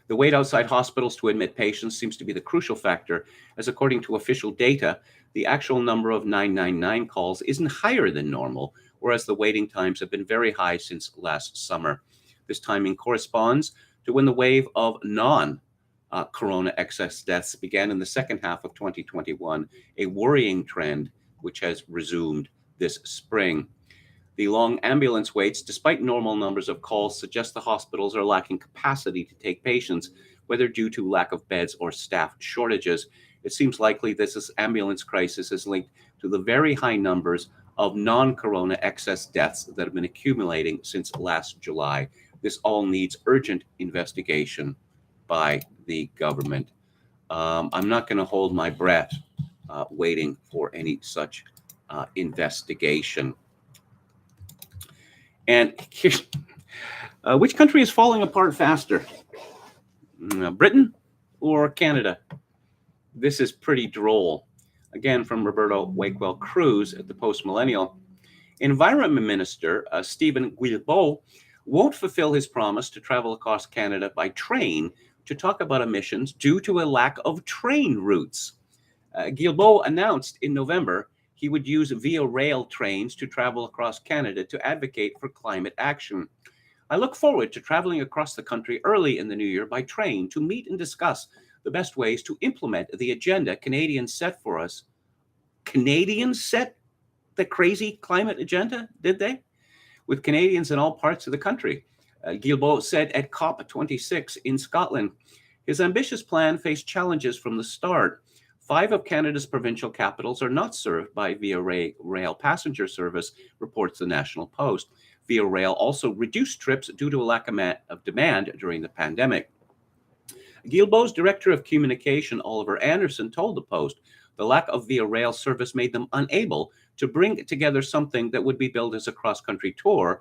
The wait outside hospitals to admit patients seems to be the crucial factor, as according to official data, the actual number of 999 calls isn't higher than normal, whereas the waiting times have been very high since last summer. This timing corresponds to when the wave of non-corona excess deaths began in the second half of 2021, a worrying trend which has resumed this spring. The long ambulance waits, despite normal numbers of calls, suggest the hospitals are lacking capacity to take patients, whether due to lack of beds or staff shortages. It seems likely this ambulance crisis is linked to the very high numbers of non-corona excess deaths that have been accumulating since last July. This all needs urgent investigation by the government. I'm not going to hold my breath waiting for any such investigation. And which country is falling apart faster? Britain or Canada? This is pretty droll. Again, from Roberto Wakewell Cruz at the Post Millennial. Environment Minister Stephen Guilbeault won't fulfill his promise to travel across Canada by train to talk about emissions due to a lack of train routes. Guilbeault announced in November he would use Via Rail trains to travel across Canada to advocate for climate action. I look forward to traveling across the country early in the new year by train to meet and discuss the best ways to implement the agenda Canadians set for us. Canadians set the crazy climate agenda, did they? With Canadians in all parts of the country. Guilbeault said at COP26 in Scotland. His ambitious plan faced challenges from the start. 5 of Canada's provincial capitals are not served by Via Rail passenger service, reports the National Post. Via Rail also reduced trips due to a lack of demand during the pandemic. Guilbeault's director of communication, Oliver Anderson, told the Post the lack of Via Rail service made them unable to bring together something that would be billed as a cross-country tour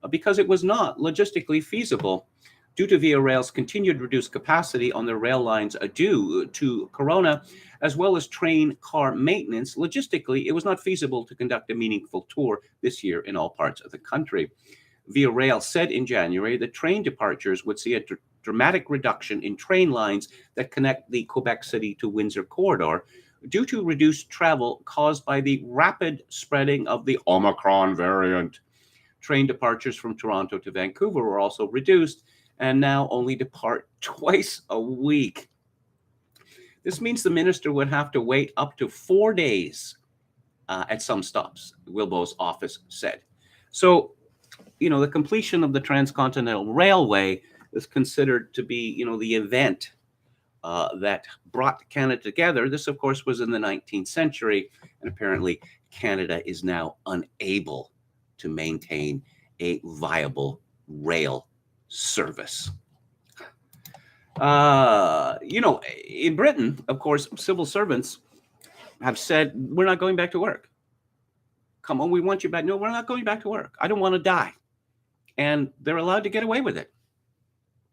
because it was not logistically feasible. Due to Via Rail's continued reduced capacity on their rail lines due to Corona, as well as train car maintenance, logistically, it was not feasible to conduct a meaningful tour this year in all parts of the country. Via Rail said in January that train departures would see a dramatic reduction in train lines that connect the Quebec City to Windsor corridor due to reduced travel caused by the rapid spreading of the Omicron variant. Train departures from Toronto to Vancouver were also reduced and now only depart twice a week. This means the minister would have to wait up to 4 days at some stops, Guilbeault's office said. So, the completion of the Transcontinental Railway is considered to be, the event that brought Canada together. This, of course, was in the 19th century, and apparently Canada is now unable to maintain a viable rail service. In Britain, of course, civil servants have said, we're not going back to work. Come on, we want you back. No, we're not going back to work. I don't want to die. And they're allowed to get away with it.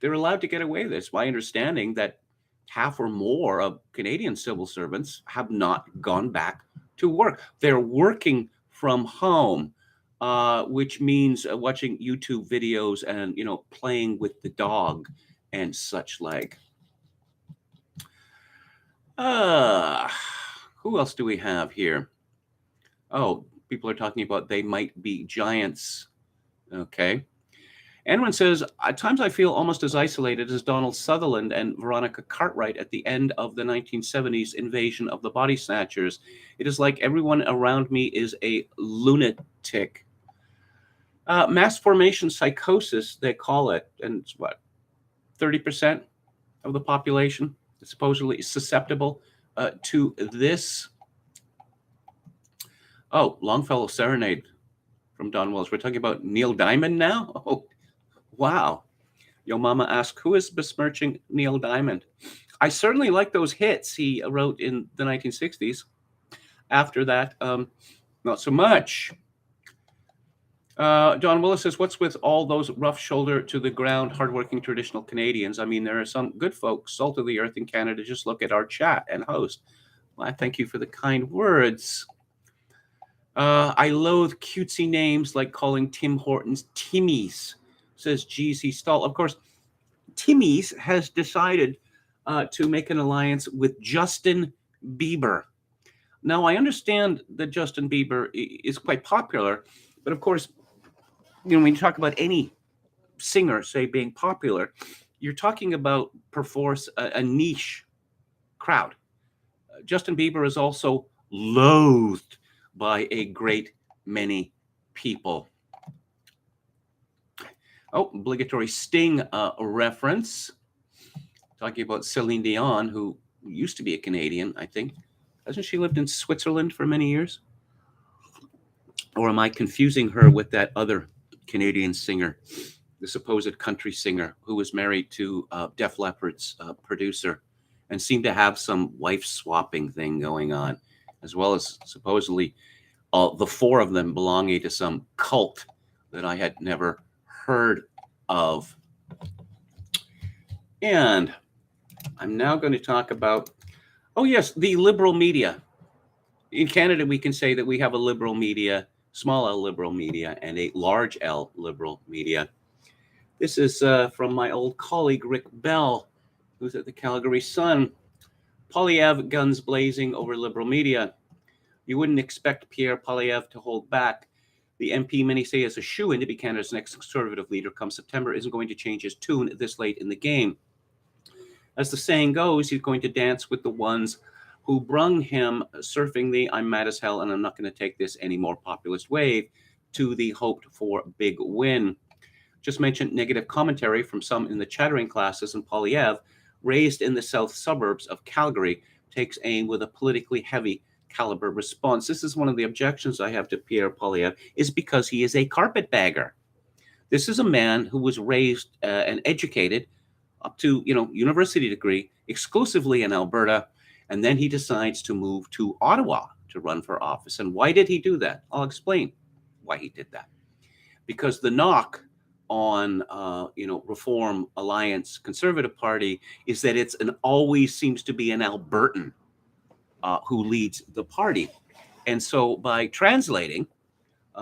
They're allowed to get away with this. My understanding that half or more of Canadian civil servants have not gone back to work. They're working from home, which means watching YouTube videos and, playing with the dog and such like. Who else do we have here? Oh, people are talking about they might be giants. Okay. Anwin says, at times I feel almost as isolated as Donald Sutherland and Veronica Cartwright at the end of the 1970s invasion of the body snatchers. It is like everyone around me is a lunatic. Mass formation psychosis, they call it. And it's what, 30% of the population is supposedly susceptible to this. Oh, Longfellow Serenade from Don Wells. We're talking about Neil Diamond now? Oh, wow. Yo Mama asked, who is besmirching Neil Diamond? I certainly like those hits he wrote in the 1960s. After that, not so much. John Willis says, what's with all those rough shoulder to the ground, hardworking traditional Canadians? I mean, there are some good folks, salt of the earth in Canada. Just look at our chat and host. Well, I thank you for the kind words. I loathe cutesy names like calling Tim Hortons Timmies, says GC Stahl. Of course, Timmies has decided to make an alliance with Justin Bieber. Now, I understand that Justin Bieber is quite popular, but of course, when you talk about any singer, say, being popular, you're talking about, perforce, a niche crowd. Justin Bieber is also loathed by a great many people. Oh, obligatory Sting reference. Talking about Celine Dion, who used to be a Canadian, I think. Hasn't she lived in Switzerland for many years? Or am I confusing her with that other Canadian singer, the supposed country singer who was married to Def Leppard's producer and seemed to have some wife swapping thing going on, as well as supposedly the four of them belonging to some cult that I had never heard of. And I'm now going to talk about, oh yes, the liberal media. In Canada, we can say that we have a liberal media, small L liberal media, and a large L liberal media. This is from my old colleague, Rick Bell, who's at the Calgary Sun. Poilievre guns blazing over liberal media. You wouldn't expect Pierre Poilievre to hold back. The MP many say is a shoo-in to be Canada's next conservative leader come September isn't going to change his tune this late in the game. As the saying goes, he's going to dance with the ones who brung him surfing the I'm mad as hell and I'm not going to take this any more populist wave to the hoped for big win. Just mentioned negative commentary from some in the chattering classes, and Poilievre, raised in the south suburbs of Calgary, takes aim with a politically heavy caliber response. This is one of the objections I have to Pierre Poilievre, is because he is a carpetbagger. This is a man who was raised and educated up to, university degree, exclusively in Alberta. And then he decides to move to Ottawa to run for office. And why did he do that? I'll explain why he did that. Because the knock on, Reform Alliance Conservative Party is that it's always seems to be an Albertan who leads the party. And so by translating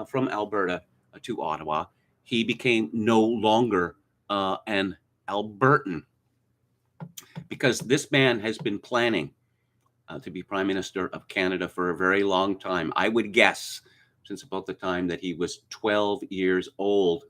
from Alberta to Ottawa, he became no longer an Albertan, because this man has been planning to be Prime Minister of Canada for a very long time. I would guess since about the time that he was 12 years old.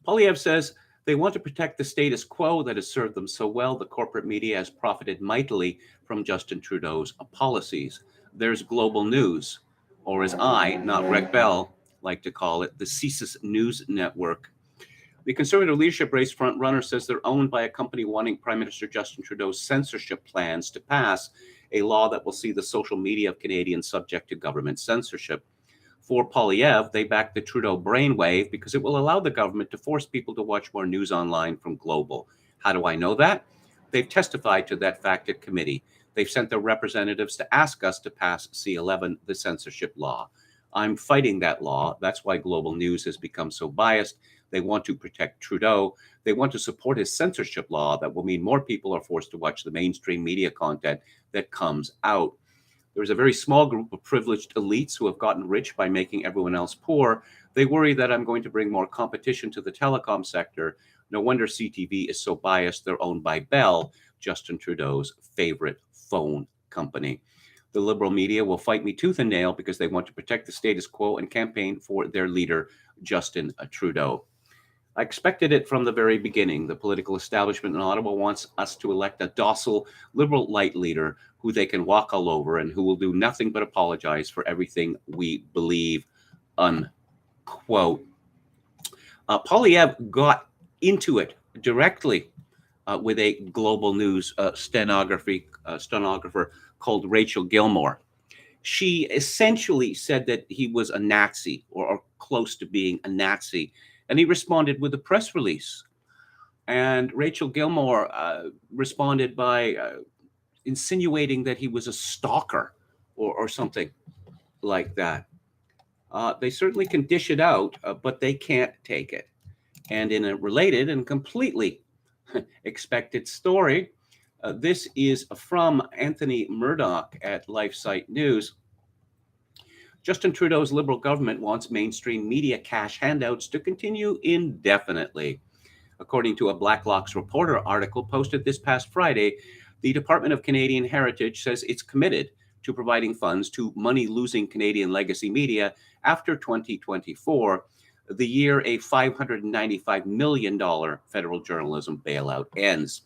Poilievre says they want to protect the status quo that has served them so well. The corporate media has profited mightily from Justin Trudeau's policies. There's global news, or as I, not Greg Bell, like to call it, the CSIS News Network. The Conservative leadership race frontrunner says they're owned by a company wanting Prime Minister Justin Trudeau's censorship plans to pass, a law that will see the social media of Canadians subject to government censorship. For Poilievre, they back the Trudeau brainwave because it will allow the government to force people to watch more news online from Global. How do I know that? They've testified to that fact at committee. They've sent their representatives to ask us to pass C-11, the censorship law. I'm fighting that law. That's why Global News has become so biased. They want to protect Trudeau. They want to support his censorship law that will mean more people are forced to watch the mainstream media content that comes out. There's a very small group of privileged elites who have gotten rich by making everyone else poor. They worry that I'm going to bring more competition to the telecom sector. No wonder CTV is so biased. They're owned by Bell, Justin Trudeau's favorite phone company. The liberal media will fight me tooth and nail because they want to protect the status quo and campaign for their leader, Justin Trudeau. I expected it from the very beginning. The political establishment in Ottawa wants us to elect a docile, liberal light leader who they can walk all over and who will do nothing but apologize for everything we believe, unquote. Poilievre got into it directly with a Global News stenographer called Rachel Gilmore. She essentially said that he was a Nazi or close to being a Nazi, and he responded with a press release. And Rachel Gilmore responded by insinuating that he was a stalker or something like that. They certainly can dish it out, but they can't take it. And in a related and completely expected story, this is from Anthony Murdoch at LifeSite News. Justin Trudeau's Liberal government wants mainstream media cash handouts to continue indefinitely. According to a Blacklock's Reporter article posted this past Friday, the Department of Canadian Heritage says it's committed to providing funds to money-losing Canadian legacy media after 2024, the year a $595 million federal journalism bailout ends.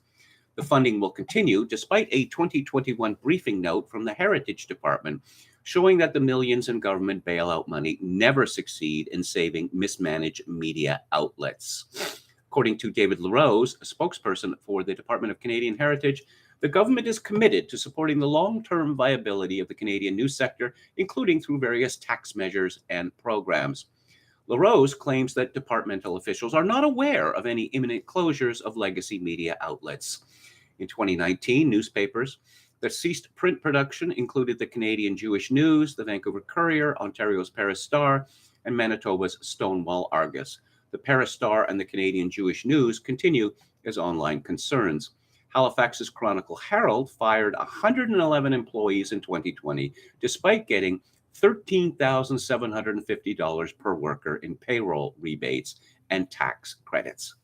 The funding will continue despite a 2021 briefing note from the Heritage Department showing that the millions in government bailout money never succeed in saving mismanaged media outlets. According to David LaRose, a spokesperson for the Department of Canadian Heritage, the government is committed to supporting the long-term viability of the Canadian news sector, including through various tax measures and programs. LaRose claims that departmental officials are not aware of any imminent closures of legacy media outlets. In 2019, newspapers that ceased print production included the Canadian Jewish News, the Vancouver Courier, Ontario's Paris Star, and Manitoba's Stonewall Argus. The Paris Star and the Canadian Jewish News continue as online concerns. Halifax's Chronicle Herald fired 111 employees in 2020, despite getting $13,750 per worker in payroll rebates and tax credits.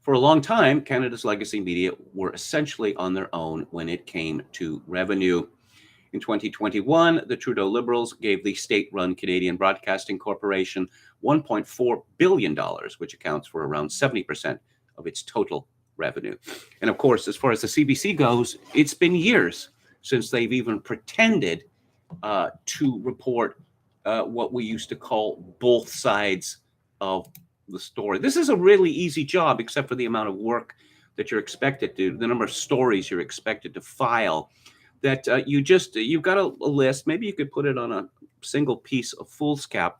For a long time, Canada's legacy media were essentially on their own when it came to revenue. In 2021, the Trudeau Liberals gave the state-run Canadian Broadcasting Corporation $1.4 billion, which accounts for around 70% of its total revenue. And of course, as far as the CBC goes, it's been years since they've even pretended to report what we used to call both sides of the story. This is a really easy job, except for the amount of work that you're expected to, the number of stories you're expected to file, that you've got a list. Maybe you could put it on a single piece of foolscap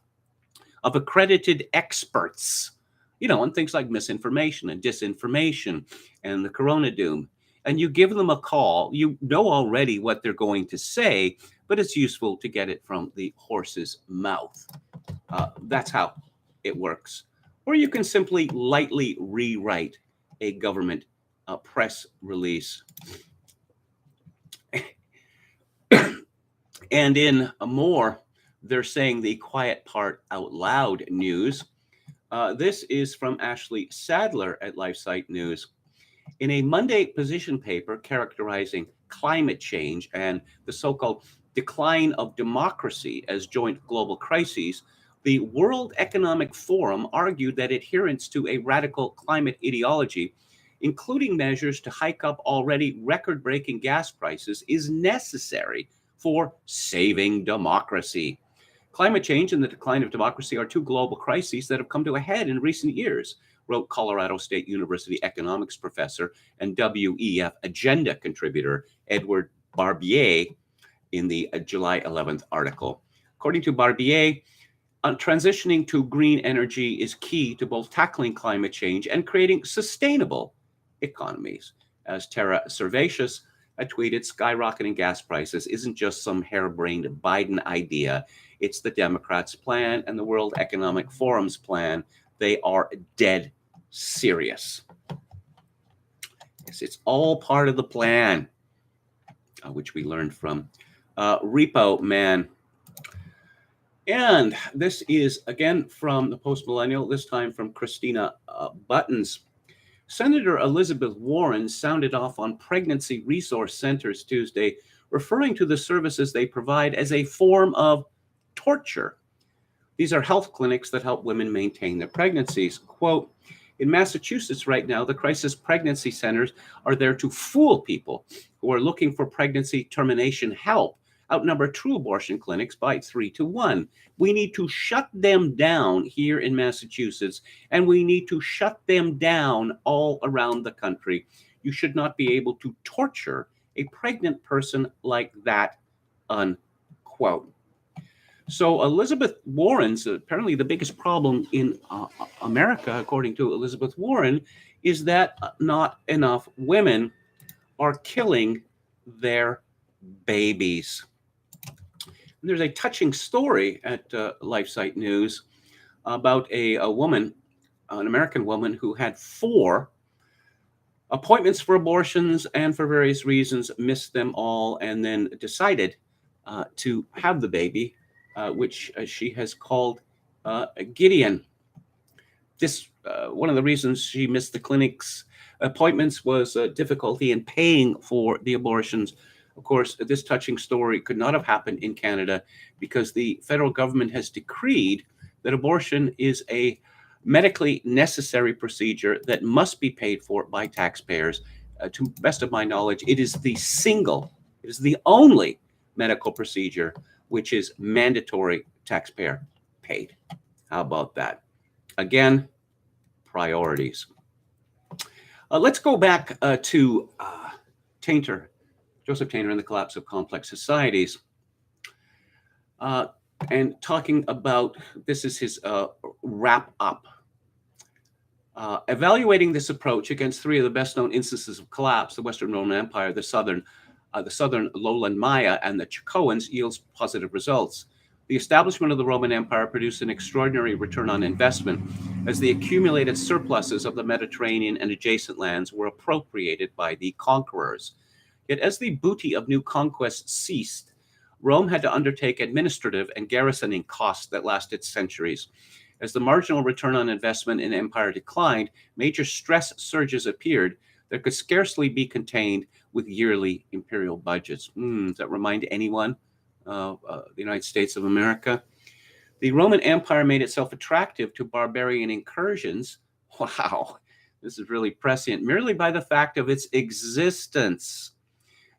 of accredited experts and things like misinformation and disinformation and the corona doom. And you give them a call, you know already what they're going to say, but it's useful to get it from the horse's mouth. That's how it works. Or you can simply lightly rewrite a government press release. And in more, they're saying the quiet part out loud news. This is from Ashley Sadler at LifeSite News. In a Monday position paper characterizing climate change and the so-called decline of democracy as joint global crises, the World Economic Forum argued that adherence to a radical climate ideology, including measures to hike up already record-breaking gas prices, is necessary for saving democracy. Climate change and the decline of democracy are two global crises that have come to a head in recent years, wrote Colorado State University economics professor and WEF agenda contributor Edward Barbier in the July 11th article. According to Barbier, transitioning to green energy is key to both tackling climate change and creating sustainable economies. As Tara Servatius tweeted, skyrocketing gas prices isn't just some harebrained Biden idea. It's the Democrats' plan and the World Economic Forum's plan. They are dead serious. Yes, it's all part of the plan, which we learned from Repo Man. And this is, again, from the Post Millennial, this time from Christina Buttons. Senator Elizabeth Warren sounded off on pregnancy resource centers Tuesday, referring to the services they provide as a form of torture. These are health clinics that help women maintain their pregnancies. Quote, in Massachusetts right now, the crisis pregnancy centers are there to fool people who are looking for pregnancy termination help, outnumber true abortion clinics by 3-1. We need to shut them down here in Massachusetts, and we need to shut them down all around the country. You should not be able to torture a pregnant person like that, unquote. So Elizabeth Warren's, apparently the biggest problem in America, according to Elizabeth Warren, is that not enough women are killing their babies. And there's a touching story at LifeSite News about a woman, an American woman, who had 4 appointments for abortions and for various reasons missed them all, and then decided to have the baby, which she has called Gideon. This one of the reasons she missed the clinic's appointments was difficulty in paying for the abortions. Of course, this touching story could not have happened in Canada because the federal government has decreed that abortion is a medically necessary procedure that must be paid for by taxpayers. To the best of my knowledge, it is the only medical procedure which is mandatory taxpayer paid. How about that? Again, priorities. Let's go back to Tainter, Joseph Tainter, and the Collapse of Complex Societies. And talking about, this is his wrap up. Evaluating this approach against 3 of the best known instances of collapse, the Western Roman Empire, the Southern Lowland Maya, and the Chacoans, yields positive results. The establishment of the Roman Empire produced an extraordinary return on investment as the accumulated surpluses of the Mediterranean and adjacent lands were appropriated by the conquerors. Yet as the booty of new conquests ceased, Rome had to undertake administrative and garrisoning costs that lasted centuries. As the marginal return on investment in empire declined, major stress surges appeared that could scarcely be contained with yearly imperial budgets. Does that remind anyone of the United States of America? The Roman Empire made itself attractive to barbarian incursions. Wow, this is really prescient, merely by the fact of its existence.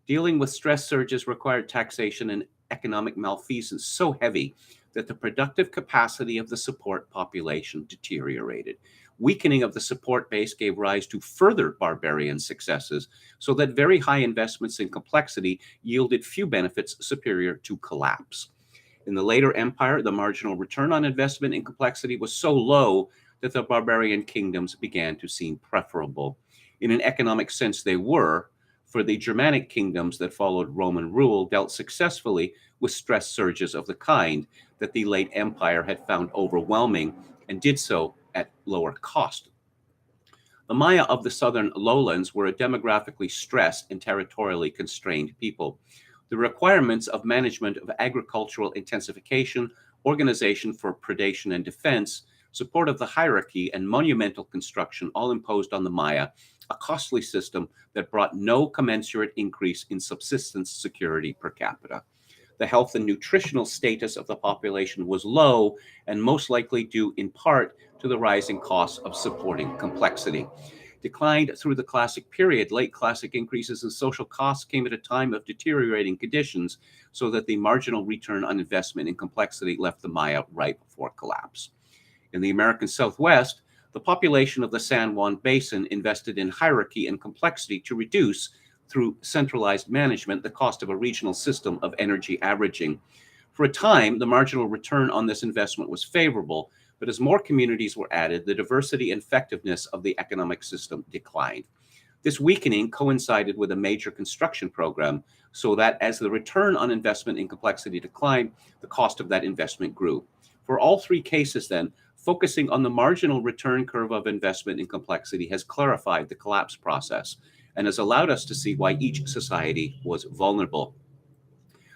Dealing with stress surges required taxation and economic malfeasance so heavy that the productive capacity of the support population deteriorated. Weakening of the support base gave rise to further barbarian successes, so that very high investments in complexity yielded few benefits superior to collapse. In the later empire, the marginal return on investment in complexity was so low that the barbarian kingdoms began to seem preferable. In an economic sense, they were, for the Germanic kingdoms that followed Roman rule dealt successfully with stress surges of the kind that the late empire had found overwhelming and did so at lower cost. The Maya of the southern lowlands were a demographically stressed and territorially constrained people. The requirements of management of agricultural intensification, organization for predation and defense, support of the hierarchy, and monumental construction all imposed on the Maya a costly system that brought no commensurate increase in subsistence security per capita. The health and nutritional status of the population was low and most likely due in part to the rising costs of supporting complexity. Declined through the Classic period, late Classic increases in social costs came at a time of deteriorating conditions, so that the marginal return on investment in complexity left the Maya ripe for collapse. In the American Southwest, the population of the San Juan Basin invested in hierarchy and complexity to reduce, through centralized management, the cost of a regional system of energy averaging. For a time, the marginal return on this investment was favorable, but as more communities were added, the diversity and effectiveness of the economic system declined. This weakening coincided with a major construction program, so that as the return on investment in complexity declined, the cost of that investment grew. For all three cases, then, focusing on the marginal return curve of investment in complexity has clarified the collapse process and has allowed us to see why each society was vulnerable.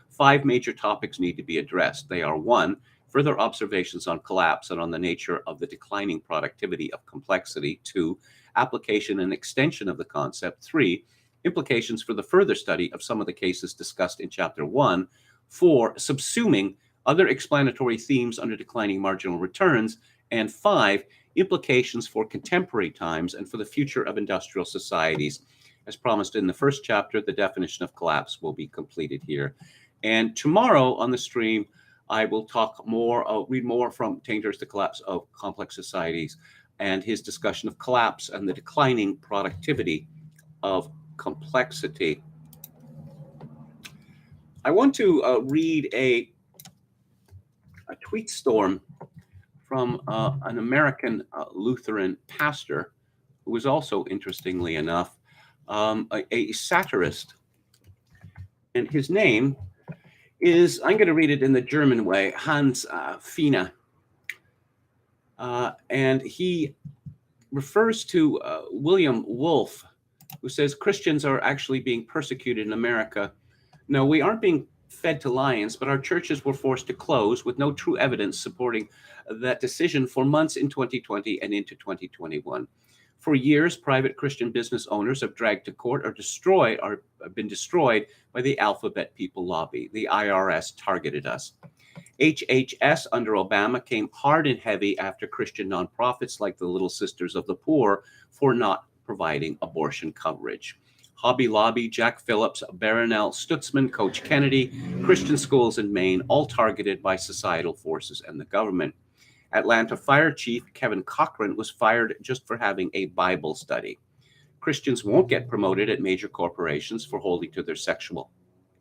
5 major topics need to be addressed. They are: 1, further observations on collapse and on the nature of the declining productivity of complexity; 2, application and extension of the concept; 3, implications for the further study of some of the cases discussed in Chapter 1; 4, subsuming other explanatory themes under declining marginal returns; and 5, implications for contemporary times and for the future of industrial societies. As promised in the first chapter, the definition of collapse will be completed here. And tomorrow on the stream, I will talk more, read more from Tainter's The Collapse of Complex Societies and his discussion of collapse and the declining productivity of complexity. I want to read a tweet storm from an American Lutheran pastor who was also, interestingly enough, a satirist. And his name is, I'm going to read it in the German way, Hans Fina. And he refers to William Wolfe, who says Christians are actually being persecuted in America. No, we aren't being fed to lions, but our churches were forced to close with no true evidence supporting that decision for months in 2020 and into 2021. For years, private Christian business owners have dragged to court or been destroyed by the alphabet people lobby. The IRS targeted us. HHS under Obama came hard and heavy after Christian nonprofits like the Little Sisters of the Poor for not providing abortion coverage. Hobby Lobby, Jack Phillips, Barronelle, Stutzman, Coach Kennedy, Christian schools in Maine, all targeted by societal forces and the government. Atlanta Fire Chief Kevin Cochran was fired just for having a Bible study. Christians won't get promoted at major corporations for holding to their sexual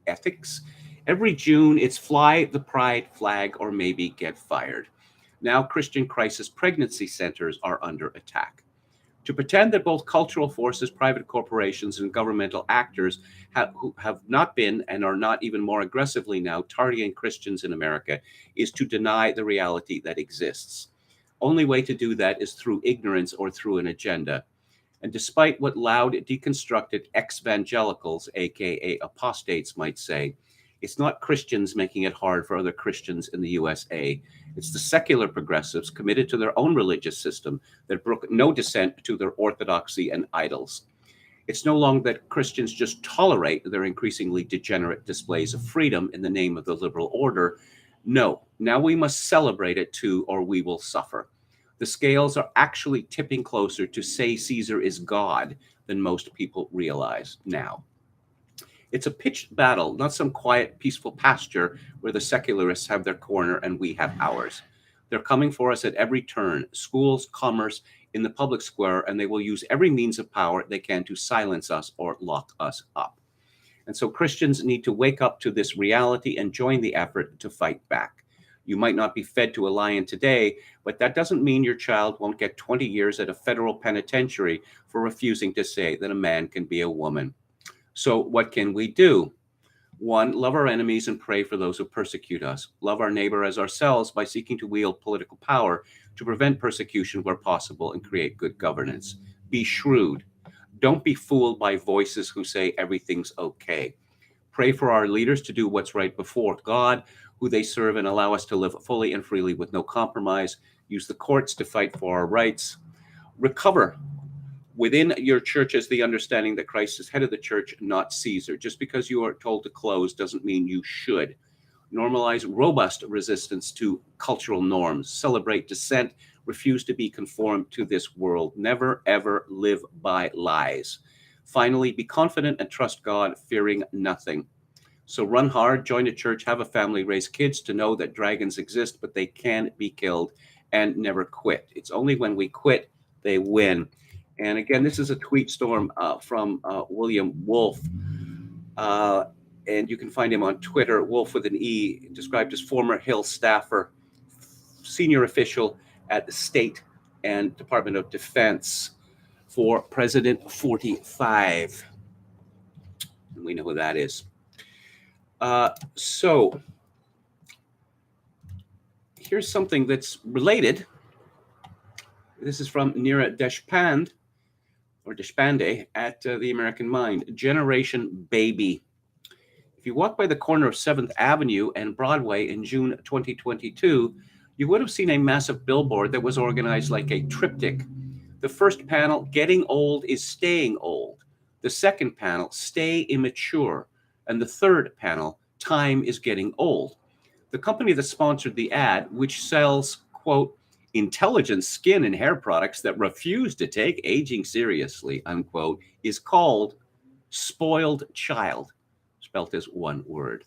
ethics. Every June, it's fly the pride flag or maybe get fired. Now Christian crisis pregnancy centers are under attack. To pretend that both cultural forces, private corporations, and governmental actors who have not been and are not even more aggressively now targeting Christians in America is to deny the reality that exists. Only way to do that is through ignorance or through an agenda. And despite what loud, deconstructed ex-evangelicals, aka apostates, might say, it's not Christians making it hard for other Christians in the USA. It's the secular progressives committed to their own religious system that brook no dissent to their orthodoxy and idols. It's no longer that Christians just tolerate their increasingly degenerate displays of freedom in the name of the liberal order. No, now we must celebrate it too, or we will suffer. The scales are actually tipping closer to say Caesar is God than most people realize now. It's a pitched battle, not some quiet, peaceful pasture where the secularists have their corner and we have ours. They're coming for us at every turn, schools, commerce, in the public square, and they will use every means of power they can to silence us or lock us up. And so Christians need to wake up to this reality and join the effort to fight back. You might not be fed to a lion today, but that doesn't mean your child won't get 20 years at a federal penitentiary for refusing to say that a man can be a woman. So what can we do? 1, love our enemies and pray for those who persecute us. Love our neighbor as ourselves by seeking to wield political power to prevent persecution where possible and create good governance. Be shrewd. Don't be fooled by voices who say everything's okay. Pray for our leaders to do what's right before God, who they serve, and allow us to live fully and freely with no compromise. Use the courts to fight for our rights. Recover within your churches the understanding that Christ is head of the church, not Caesar. Just because you are told to close doesn't mean you should. Normalize robust resistance to cultural norms. Celebrate dissent. Refuse to be conformed to this world. Never, ever live by lies. Finally, be confident and trust God, fearing nothing. So run hard, join a church, have a family, raise kids to know that dragons exist, but they can be killed, and never quit. It's only when we quit, they win. And again, this is a tweet storm from William Wolf. And you can find him on Twitter, Wolf with an E, described as former Hill staffer, senior official at the State and Department of Defense for President 45. And we know who that is. So here's something that's related. This is from Neera Deshpande at The American Mind. Generation Baby. If you walk by the corner of 7th Avenue and Broadway in June 2022, you would have seen a massive billboard that was organized like a triptych. The first panel, Getting Old is Staying Old. The second panel, Stay Immature. And the third panel, Time is Getting Old. The company that sponsored the ad, which sells, quote, intelligent skin and hair products that refuse to take aging seriously, unquote, is called Spoiled Child, spelt as one word.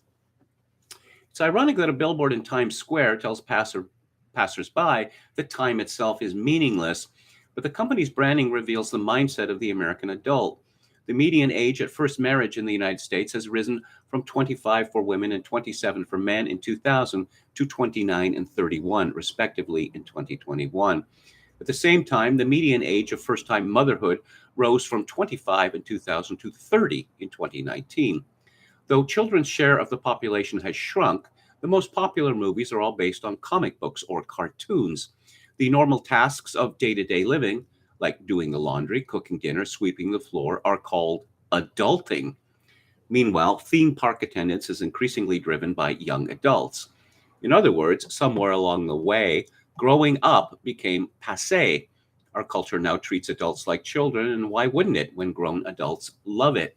It's ironic that a billboard in Times Square tells passersby that time itself is meaningless, but the company's branding reveals the mindset of the American adult. The median age at first marriage in the United States has risen from 25 for women and 27 for men in 2000 to 29 and 31, respectively, in 2021. At the same time, the median age of first-time motherhood rose from 25 in 2000 to 30 in 2019. Though children's share of the population has shrunk, the most popular movies are all based on comic books or cartoons. The normal tasks of day-to-day living, like doing the laundry, cooking dinner, sweeping the floor, are called adulting. Meanwhile, theme park attendance is increasingly driven by young adults. In other words, somewhere along the way, growing up became passé. Our culture now treats adults like children, and why wouldn't it when grown adults love it?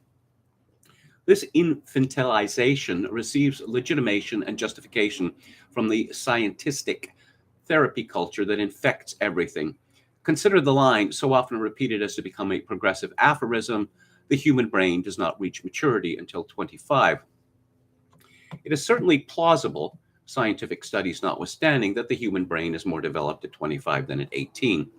This infantilization receives legitimation and justification from the scientistic therapy culture that infects everything. Consider the line, so often repeated as to become a progressive aphorism: the human brain does not reach maturity until 25. It is certainly plausible, scientific studies notwithstanding, that the human brain is more developed at 25 than at 18.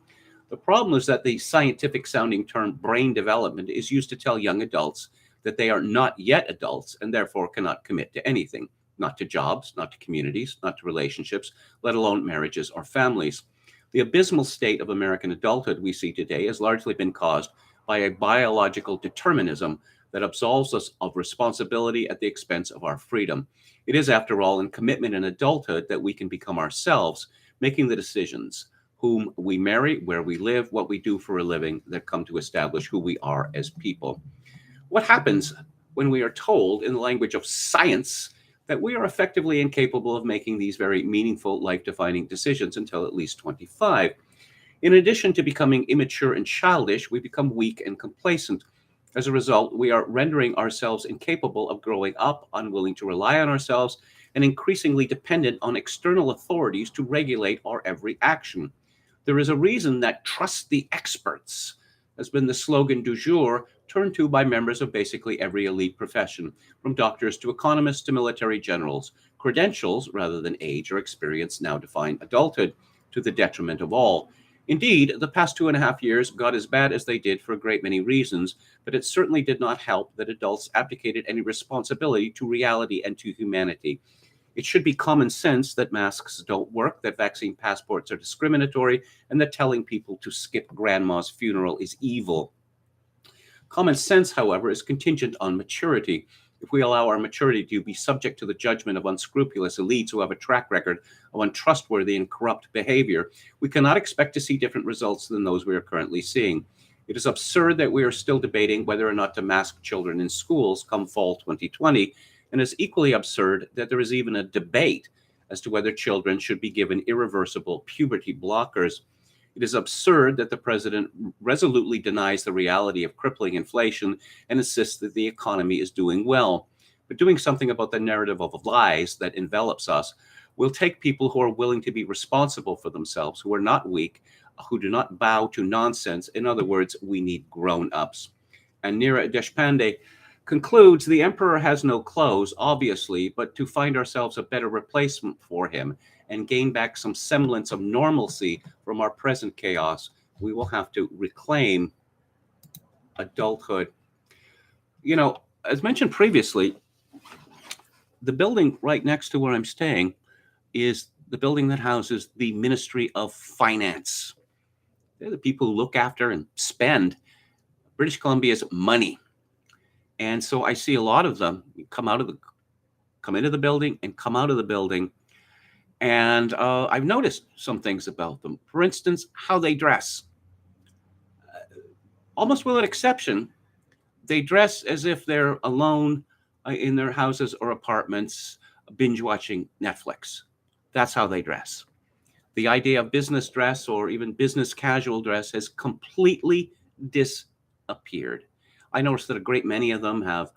The problem is that the scientific sounding term brain development is used to tell young adults that they are not yet adults and therefore cannot commit to anything, not to jobs, not to communities, not to relationships, let alone marriages or families. The abysmal state of American adulthood we see today has largely been caused by a biological determinism that absolves us of responsibility at the expense of our freedom. It is, after all, in commitment in adulthood that we can become ourselves, making the decisions, whom we marry, where we live, what we do for a living, that come to establish who we are as people. What happens when we are told, in the language of science, that we are effectively incapable of making these very meaningful, life-defining decisions until at least 25? In addition to becoming immature and childish, we become weak and complacent. As a result, we are rendering ourselves incapable of growing up, unwilling to rely on ourselves, and increasingly dependent on external authorities to regulate our every action. There is a reason that "trust the experts" has been the slogan du jour, turned to by members of basically every elite profession, from doctors to economists to military generals. Credentials, rather than age or experience, now define adulthood, to the detriment of all. Indeed, the past 2.5 years got as bad as they did for a great many reasons, but it certainly did not help that adults abdicated any responsibility to reality and to humanity. It should be common sense that masks don't work, that vaccine passports are discriminatory, and that telling people to skip grandma's funeral is evil. Common sense, however, is contingent on maturity. If we allow our maturity to be subject to the judgment of unscrupulous elites who have a track record of untrustworthy and corrupt behavior, we cannot expect to see different results than those we are currently seeing. It is absurd that we are still debating whether or not to mask children in schools come fall 2020, and it's equally absurd that there is even a debate as to whether children should be given irreversible puberty blockers. It is absurd that the president resolutely denies the reality of crippling inflation and insists that the economy is doing well. But doing something about the narrative of lies that envelops us will take people who are willing to be responsible for themselves, who are not weak, who do not bow to nonsense. In other words, we need grown-ups. And Neera Deshpande concludes, the emperor has no clothes, obviously, but to find ourselves a better replacement for him and gain back some semblance of normalcy from our present chaos, we will have to reclaim adulthood. You know, as mentioned previously, the building right next to where I'm staying is the building that houses the Ministry of Finance. They're the people who look after and spend British Columbia's money. And so I see a lot of them come into the building and come out of the building. And I've noticed some things about them. For instance, how they dress. Almost without exception, they dress as if they're alone in their houses or apartments, binge watching Netflix. That's how they dress. The idea of business dress or even business casual dress has completely disappeared. I noticed that a great many of them have,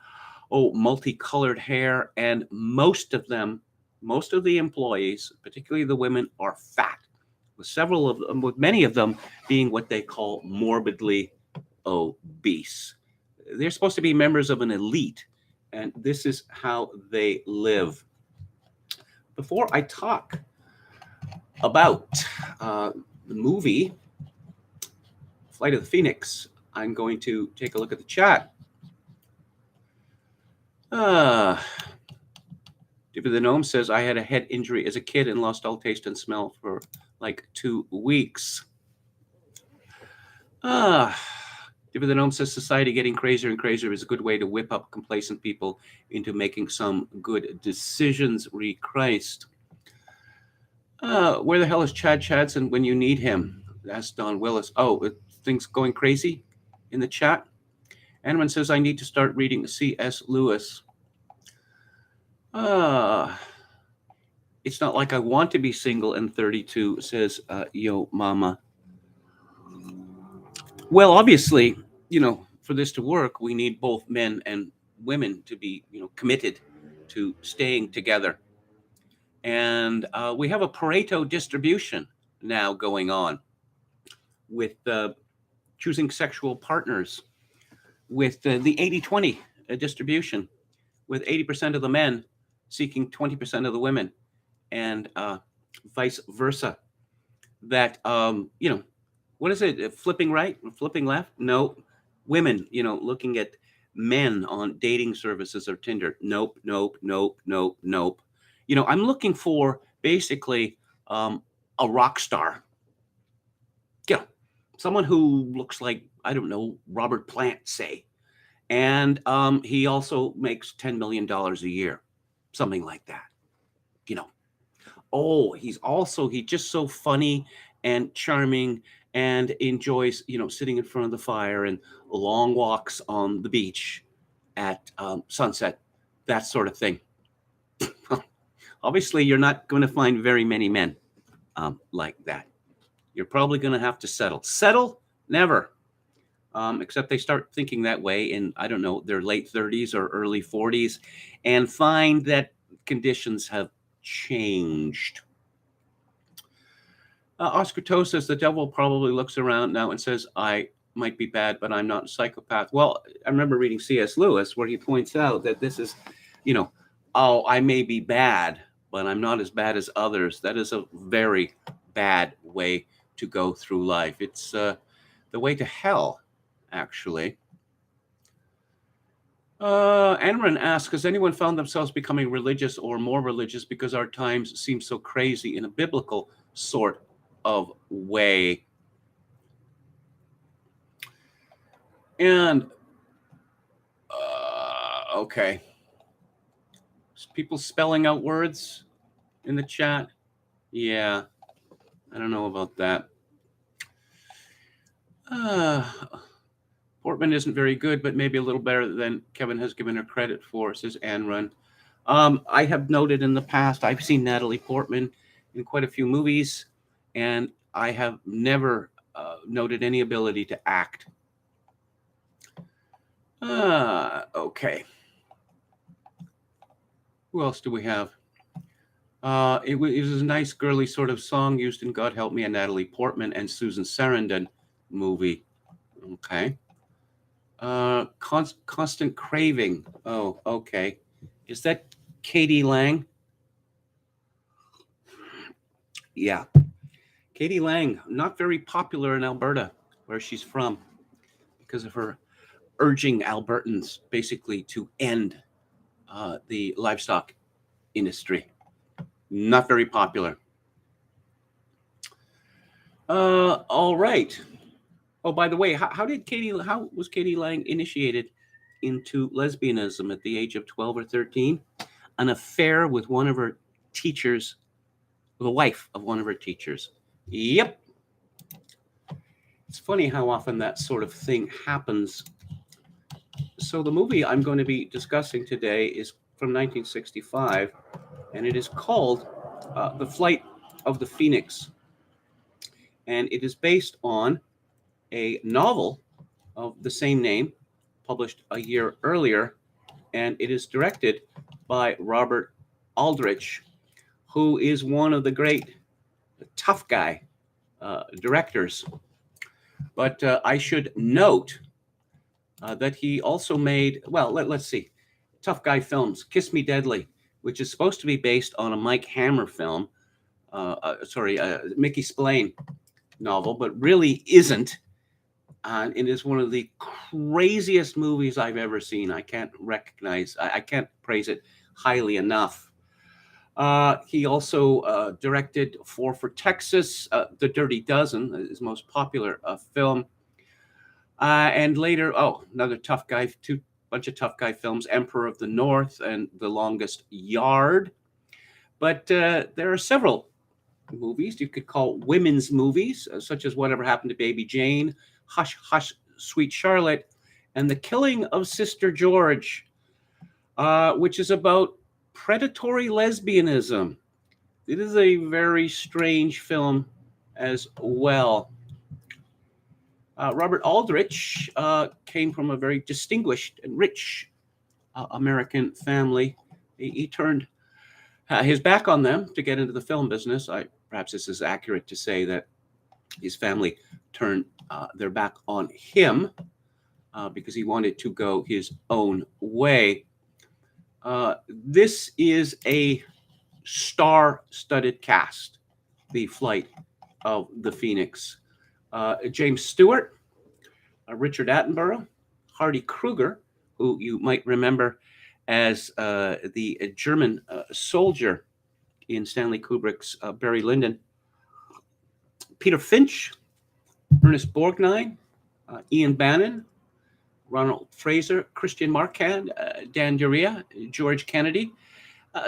multicolored hair, and most of the employees, particularly the women, are fat, with many of them being what they call morbidly obese. They're supposed to be members of an elite, and this is how they live. Before I talk about the movie Flight of the Phoenix, I'm going to take a look at the chat. David the Gnome says, I had a head injury as a kid and lost all taste and smell for like 2 weeks. David the Gnome says, society getting crazier and crazier is a good way to whip up complacent people into making some good decisions. Christ. Where the hell is Chad Chadson when you need him? That's Don Willis. Oh, things going crazy in the chat. Anman says, I need to start reading C.S. Lewis. It's not like I want to be single and 32, says Yo Mama. Well, obviously, for this to work, we need both men and women to be, committed to staying together. And we have a Pareto distribution now going on with choosing sexual partners, with the 80-20 distribution, with 80% of the men seeking 20% of the women, and vice versa. That, what is it? Flipping right, flipping left? No. Women, looking at men on dating services or Tinder. Nope. I'm looking for basically a rock star. Someone who looks like, I don't know, Robert Plant, say. And he also makes $10 million a year, something like that. He's just so funny and charming and enjoys, sitting in front of the fire and long walks on the beach at sunset, that sort of thing. Obviously, you're not going to find very many men like that. You're probably going to have to settle. Settle? Never. Except they start thinking that way in, I don't know, their late 30s or early 40s and find that conditions have changed. Oscar Toe says the devil probably looks around now and says, I might be bad, but I'm not a psychopath. Well, I remember reading C.S. Lewis where he points out that this is, I may be bad, but I'm not as bad as others. That is a very bad way to go through life. It's the way to hell, actually. Amran asks, has anyone found themselves becoming religious or more religious because our times seem so crazy in a biblical sort of way? And, okay. People spelling out words in the chat? Yeah, I don't know about that. Portman isn't very good, but maybe a little better than Kevin has given her credit for, says Anne Run. I have noted in the past, I've seen Natalie Portman in quite a few movies, and I have never noted any ability to act. Okay. Who else do we have? It was a nice girly sort of song used in God Help Me, a Natalie Portman and Susan Sarandon movie. Okay. Constant Craving. Oh, okay. Is that Katie Lang? Yeah. Katie Lang, not very popular in Alberta, where she's from, because of her urging Albertans basically to end the livestock industry. Not very popular. All right. Oh, by the way, how was Katie Lang initiated into lesbianism at the age of 12 or 13? An affair with one of her teachers, the wife of one of her teachers. Yep. It's funny how often that sort of thing happens. So the movie I'm going to be discussing today is from 1965, and it is called The Flight of the Phoenix. And it is based on a novel of the same name, published a year earlier, and it is directed by Robert Aldrich, who is one of the great tough guy directors. But I should note that he also made, well, let's see, Tough Guy Films, Kiss Me Deadly, which is supposed to be based on a Mike Hammer film, Mickey Spillane novel, but really isn't. And it is one of the craziest movies I've ever seen. I can't praise it highly enough. He also directed Four for Texas, The Dirty Dozen, his most popular film. And later, another bunch of tough guy films, Emperor of the North and The Longest Yard. But there are several movies you could call women's movies, such as Whatever Happened to Baby Jane, Hush, Hush, Sweet Charlotte, and The Killing of Sister George, which is about predatory lesbianism. It is a very strange film as well. Robert Aldrich came from a very distinguished and rich American family. He turned his back on them to get into the film business. Perhaps this is accurate to say that his family turned their back on him because he wanted to go his own way. This is a star-studded cast, The Flight of the Phoenix. James Stewart, Richard Attenborough, Hardy Kruger, who you might remember as the German soldier in Stanley Kubrick's Barry Lyndon, Peter Finch, Ernest Borgnine, Ian Bannon, Ronald Fraser, Christian Marquand, Dan Duria, George Kennedy.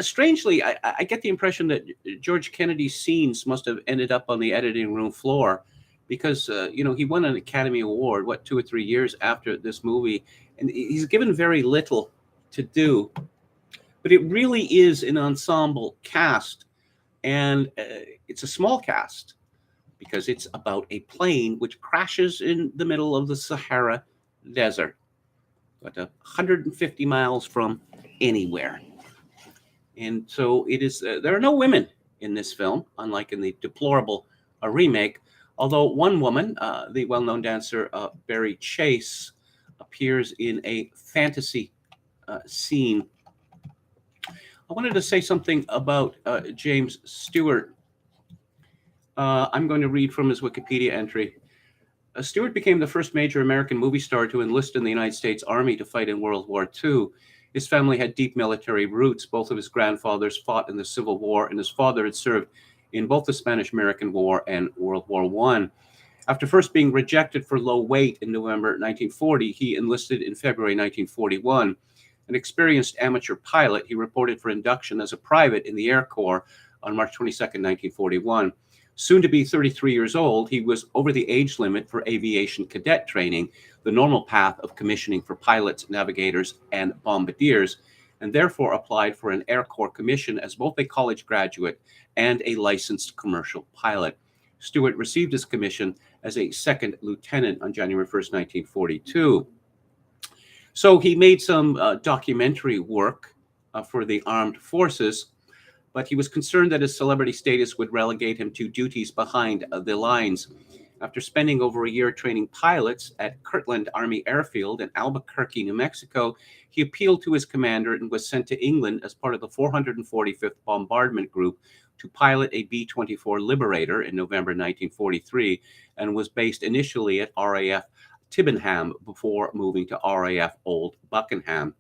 Strangely, I get the impression that George Kennedy's scenes must have ended up on the editing room floor because, he won an Academy Award, 2 or 3 years after this movie, and he's given very little to do. But it really is an ensemble cast, and it's a small cast because it's about a plane which crashes in the middle of the Sahara Desert, about 150 miles from anywhere. And so it is. There are no women in this film, unlike in the deplorable remake. Although one woman, the well-known dancer Barry Chase, appears in a fantasy scene. I wanted to say something about James Stewart. I'm going to read from his Wikipedia entry. Stewart became the first major American movie star to enlist in the United States Army to fight in World War II. His family had deep military roots. Both of his grandfathers fought in the Civil War, and his father had served in both the Spanish-American War and World War I. After first being rejected for low weight in November 1940, he enlisted in February 1941. An experienced amateur pilot, he reported for induction as a private in the Air Corps on March 22, 1941. Soon to be 33 years old, he was over the age limit for aviation cadet training, the normal path of commissioning for pilots, navigators, and bombardiers, and therefore applied for an Air Corps commission as both a college graduate and a licensed commercial pilot. Stewart received his commission as a second lieutenant on January 1st, 1942. So he made some documentary work for the armed forces, but he was concerned that his celebrity status would relegate him to duties behind the lines. After spending over a year training pilots at Kirtland Army Airfield in Albuquerque, New Mexico, he appealed to his commander and was sent to England as part of the 445th Bombardment Group to pilot a B-24 Liberator in November 1943, and was based initially at RAF Tibbenham before moving to RAF Old Buckenham.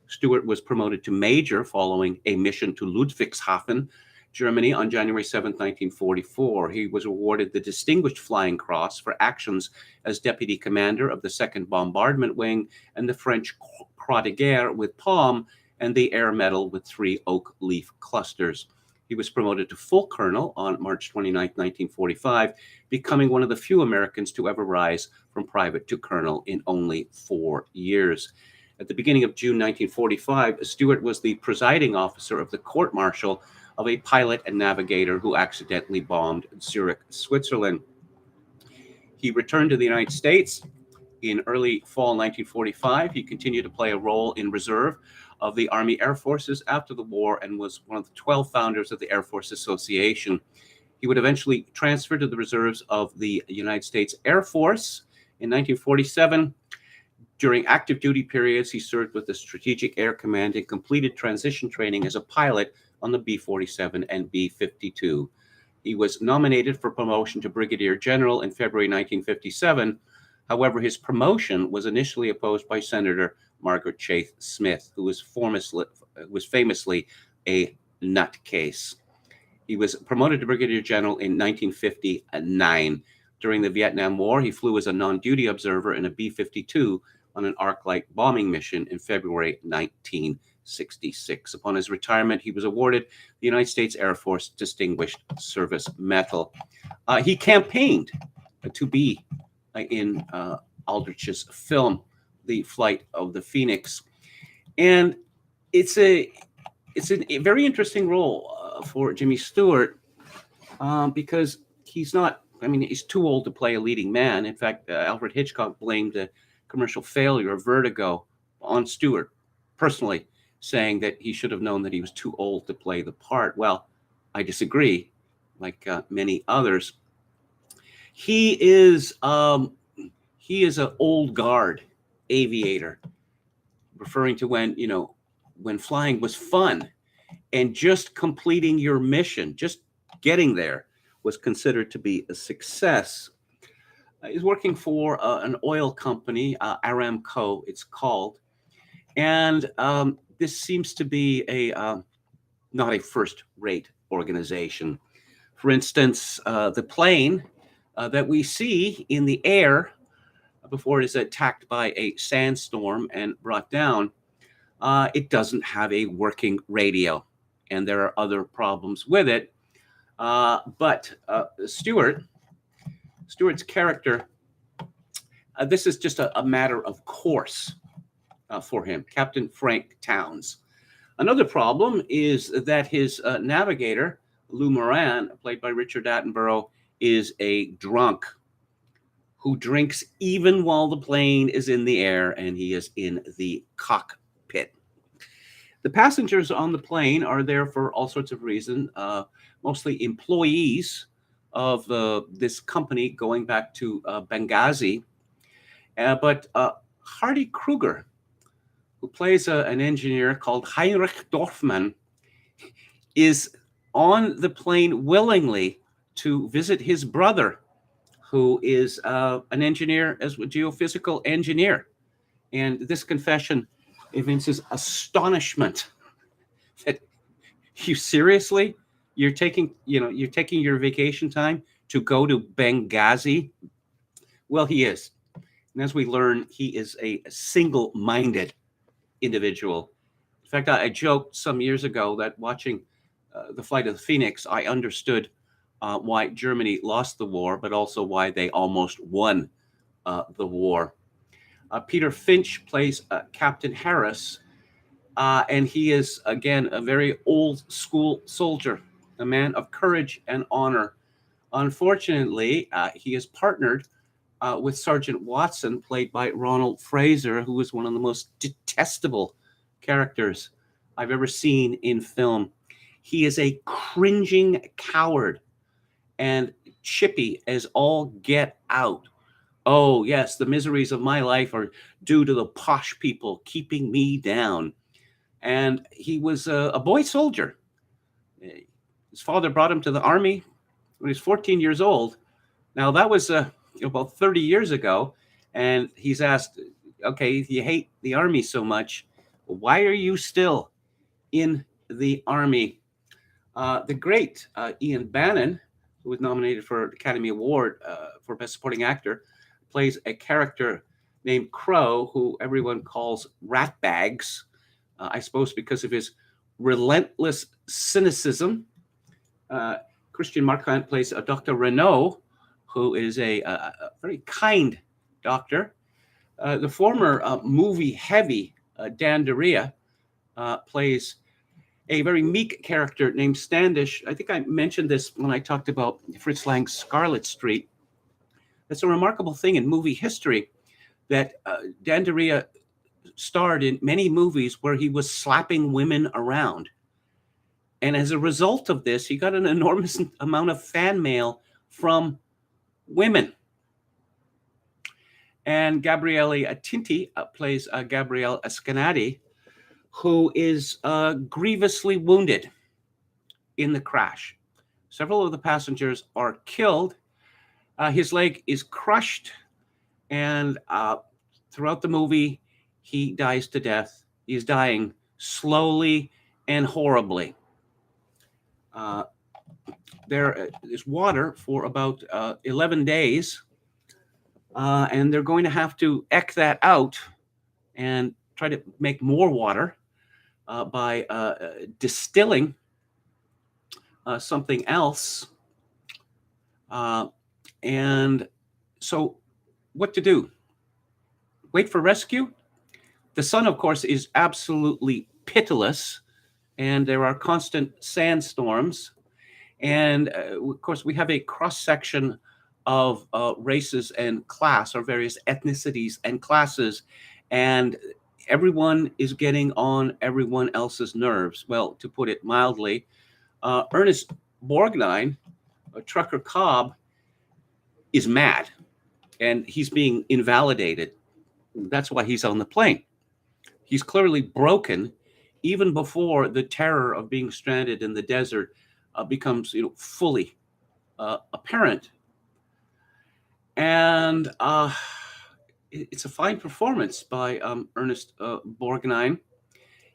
Stewart was promoted to major following a mission to Ludwigshafen, Germany on January 7, 1944. He was awarded the Distinguished Flying Cross for actions as deputy commander of the 2nd Bombardment Wing and the French Croix de Guerre with Palm, and the Air Medal with 3 oak leaf clusters. He was promoted to full colonel on March 29, 1945, becoming one of the few Americans to ever rise from private to colonel in only 4 years. At the beginning of June 1945, Stewart was the presiding officer of the court-martial of a pilot and navigator who accidentally bombed Zurich, Switzerland. He returned to the United States in early fall 1945. He continued to play a role in reserve of the Army Air Forces after the war and was one of the 12 founders of the Air Force Association. He would eventually transfer to the reserves of the United States Air Force in 1947. During active duty periods, he served with the Strategic Air Command and completed transition training as a pilot on the B-47 and B-52. He was nominated for promotion to Brigadier General in February 1957. However, his promotion was initially opposed by Senator Margaret Chase Smith, who was famously a nutcase. He was promoted to Brigadier General in 1959. During the Vietnam War, he flew as a non-duty observer in a B-52 on an arc-light bombing mission in February 1966. Upon his retirement, he was awarded the United States Air Force Distinguished Service Medal. He campaigned to be in Aldrich's film, The Flight of the Phoenix. And it's a very interesting role for Jimmy Stewart because he's too old to play a leading man. In fact, Alfred Hitchcock blamed the commercial failure of Vertigo on Stewart personally, saying that he should have known that he was too old to play the part. Well, I disagree, like many others. He is an old guard aviator, referring to when flying was fun and just completing your mission, just getting there, was considered to be a success. He's working for an oil company, Aramco, it's called, and this seems to be not a first-rate organization. For instance, the plane that we see in the air before it is attacked by a sandstorm and brought down, it doesn't have a working radio, and there are other problems with it. But Stewart's character, this is just a matter of course for him, Captain Frank Towns. Another problem is that his navigator, Lou Moran, played by Richard Attenborough, is a drunk who drinks even while the plane is in the air and he is in the cockpit. The passengers on the plane are there for all sorts of reasons, mostly employees of this company going back to Benghazi. But Hardy Kruger, who plays an engineer called Heinrich Dorfman, is on the plane willingly to visit his brother, who is an engineer, as a geophysical engineer. And this confession evinces astonishment that you seriously, you're taking your vacation time to go to Benghazi. Well, he is. And as we learn, he is a single-minded individual. In fact, I joked some years ago that watching the Flight of the Phoenix, I understood why Germany lost the war, but also why they almost won the war. Peter Finch plays Captain Harris, and he is, again, a very old school soldier, a man of courage and honor. Unfortunately, he is partnered with Sergeant Watson, played by Ronald Fraser, who is one of the most detestable characters I've ever seen in film. He is a cringing coward and chippy as all get out. Oh, yes, the miseries of my life are due to the posh people keeping me down. And he was a boy soldier. His father brought him to the army when he was 14 years old. Now, that was about 30 years ago. And he's asked, okay, if you hate the army so much, why are you still in the army? The great Ian Bannon, who was nominated for the Academy Award for Best Supporting Actor, plays a character named Crow, who everyone calls Ratbags, I suppose because of his relentless cynicism. Christian Marquand plays Dr. Renault, who is a very kind doctor. The former movie-heavy Dan Daria plays a very meek character named Standish. I think I mentioned this when I talked about Fritz Lang's Scarlet Street. It's a remarkable thing in movie history that Dan Daria starred in many movies where he was slapping women around. And as a result of this, he got an enormous amount of fan mail from women. And Gabriele Tinti plays Gabrielle Escanati, who is grievously wounded in the crash. Several of the passengers are killed. His leg is crushed, and throughout the movie, he dies to death. He's dying slowly and horribly. There is water for about 11 days, and they're going to have to eke that out and try to make more water by distilling something else. And so what to do? Wait for rescue? The sun, of course, is absolutely pitiless, and there are constant sandstorms. And of course, we have a cross-section of races and class, or various ethnicities and classes, and everyone is getting on everyone else's nerves. Well, to put it mildly, Ernest Borgnine, Trucker Cobb, is mad, and he's being invalidated. That's why he's on the plane. He's clearly broken even before the terror of being stranded in the desert becomes, fully apparent. And it's a fine performance by Ernest Borgnine.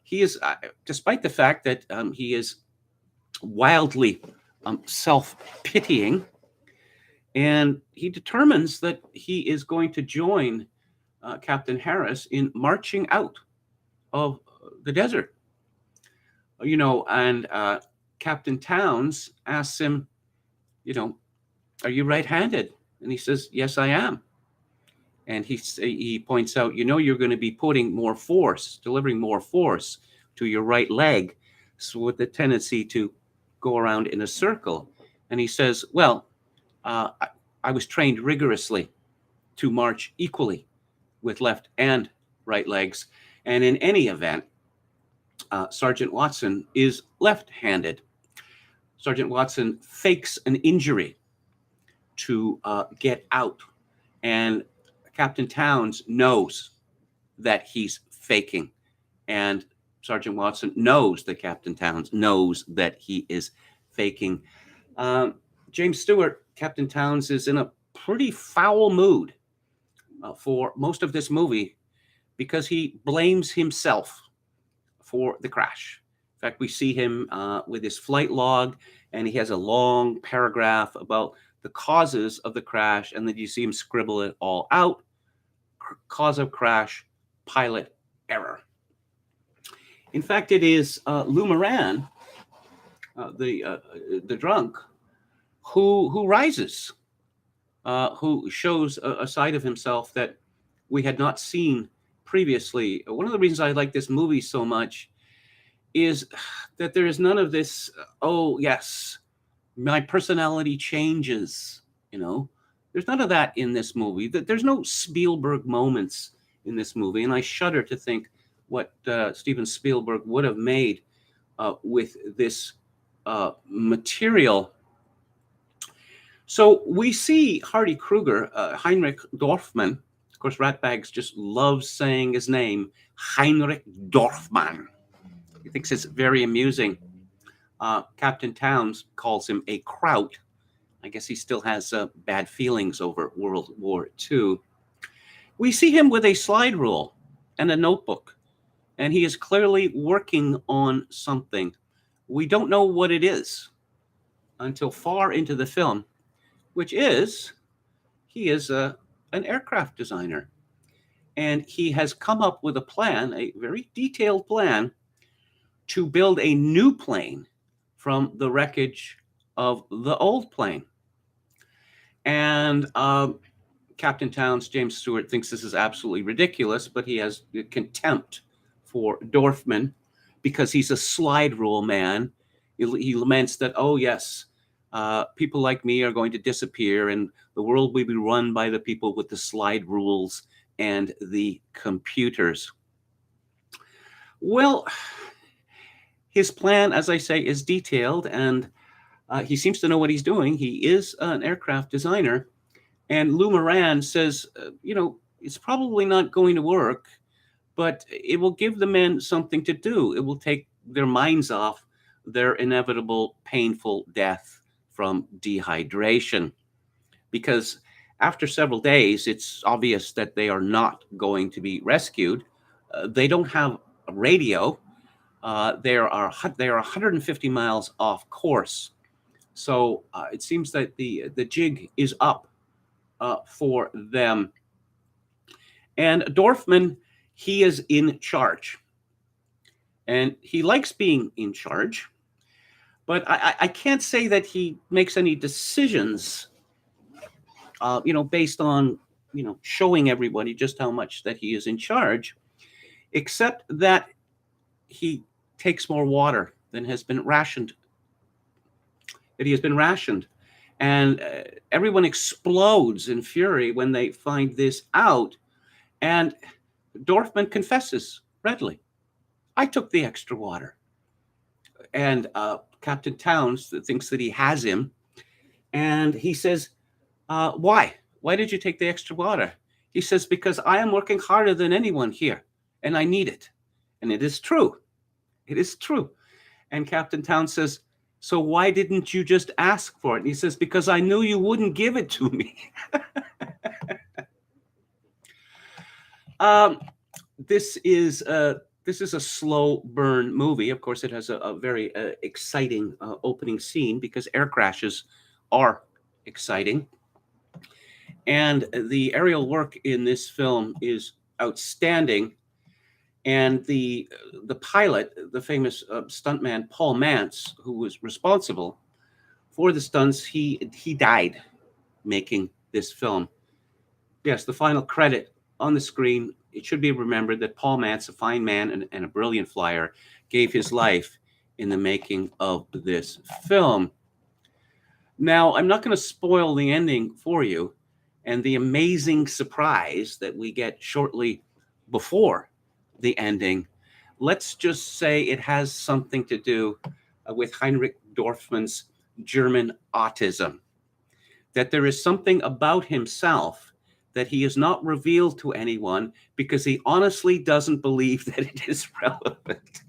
He is, despite the fact that he is wildly self-pitying, and he determines that he is going to join Captain Harris in marching out of the desert. And Captain Towns asks him, are you right-handed? And he says, yes, I am. And he points out, you're going to be delivering more force to your right leg, so with the tendency to go around in a circle. And he says, well, I was trained rigorously to march equally with left and right legs. And in any event, Sergeant Watson is left-handed. Sergeant Watson fakes an injury to get out. And Captain Towns knows that he's faking. And Sergeant Watson knows that Captain Towns knows that he is faking. James Stewart, Captain Towns, is in a pretty foul mood for most of this movie because he blames himself for the crash. In fact, we see him with his flight log, and he has a long paragraph about the causes of the crash, and then you see him scribble it all out. Cause of crash, pilot error. In fact, it is Lou Moran, the drunk, who rises, who shows a side of himself that we had not seen previously. One of the reasons I like this movie so much is that there is none of this, oh, yes, my personality changes, There's none of that in this movie. There's no Spielberg moments in this movie, and I shudder to think what Steven Spielberg would have made with this material. So we see Hardy Kruger, Heinrich Dorfman. Of course, Ratbags just loves saying his name, Heinrich Dorfman. He thinks it's very amusing. Captain Towns calls him a kraut. I guess he still has bad feelings over World War II. We see him with a slide rule and a notebook, and he is clearly working on something. We don't know what it is until far into the film, which is he is an aircraft designer. And he has come up with a plan, a very detailed plan, to build a new plane from the wreckage of the old plane. And Captain Towns, James Stewart, thinks this is absolutely ridiculous, but he has contempt for Dorfman because he's a slide rule man. He laments that, oh, yes, people like me are going to disappear and the world will be run by the people with the slide rules and the computers. Well, his plan, as I say, is detailed, and he seems to know what he's doing. He is an aircraft designer. And Lou Moran says, it's probably not going to work, but it will give the men something to do. It will take their minds off their inevitable painful death from dehydration. Because after several days, it's obvious that they are not going to be rescued. They don't have a radio. They are 150 miles off course. So it seems that the jig is up for them. And Dorfman, he is in charge. And he likes being in charge. But I can't say that he makes any decisions, based on, showing everybody just how much that he is in charge, except that he takes more water than has been rationed. And everyone explodes in fury when they find this out. And Dorfman confesses readily, I took the extra water. And Captain Towns thinks that he has him. And he says, why? Why did you take the extra water? He says, because I am working harder than anyone here, and I need it. And it is true. It is true. And Captain Towns says, so why didn't you just ask for it? And he says, because I knew you wouldn't give it to me. This is a slow burn movie. Of course, it has a very exciting opening scene because air crashes are exciting. And the aerial work in this film is outstanding. And the pilot, the famous stuntman Paul Mantz, who was responsible for the stunts, he died making this film. Yes, the final credit on the screen, it should be remembered that Paul Mantz, a fine man and a brilliant flyer, gave his life in the making of this film. Now, I'm not going to spoil the ending for you and the amazing surprise that we get shortly before the ending. Let's just say it has something to do with Heinrich Dorfman's German autism, that there is something about himself that he has not revealed to anyone because he honestly doesn't believe that it is relevant.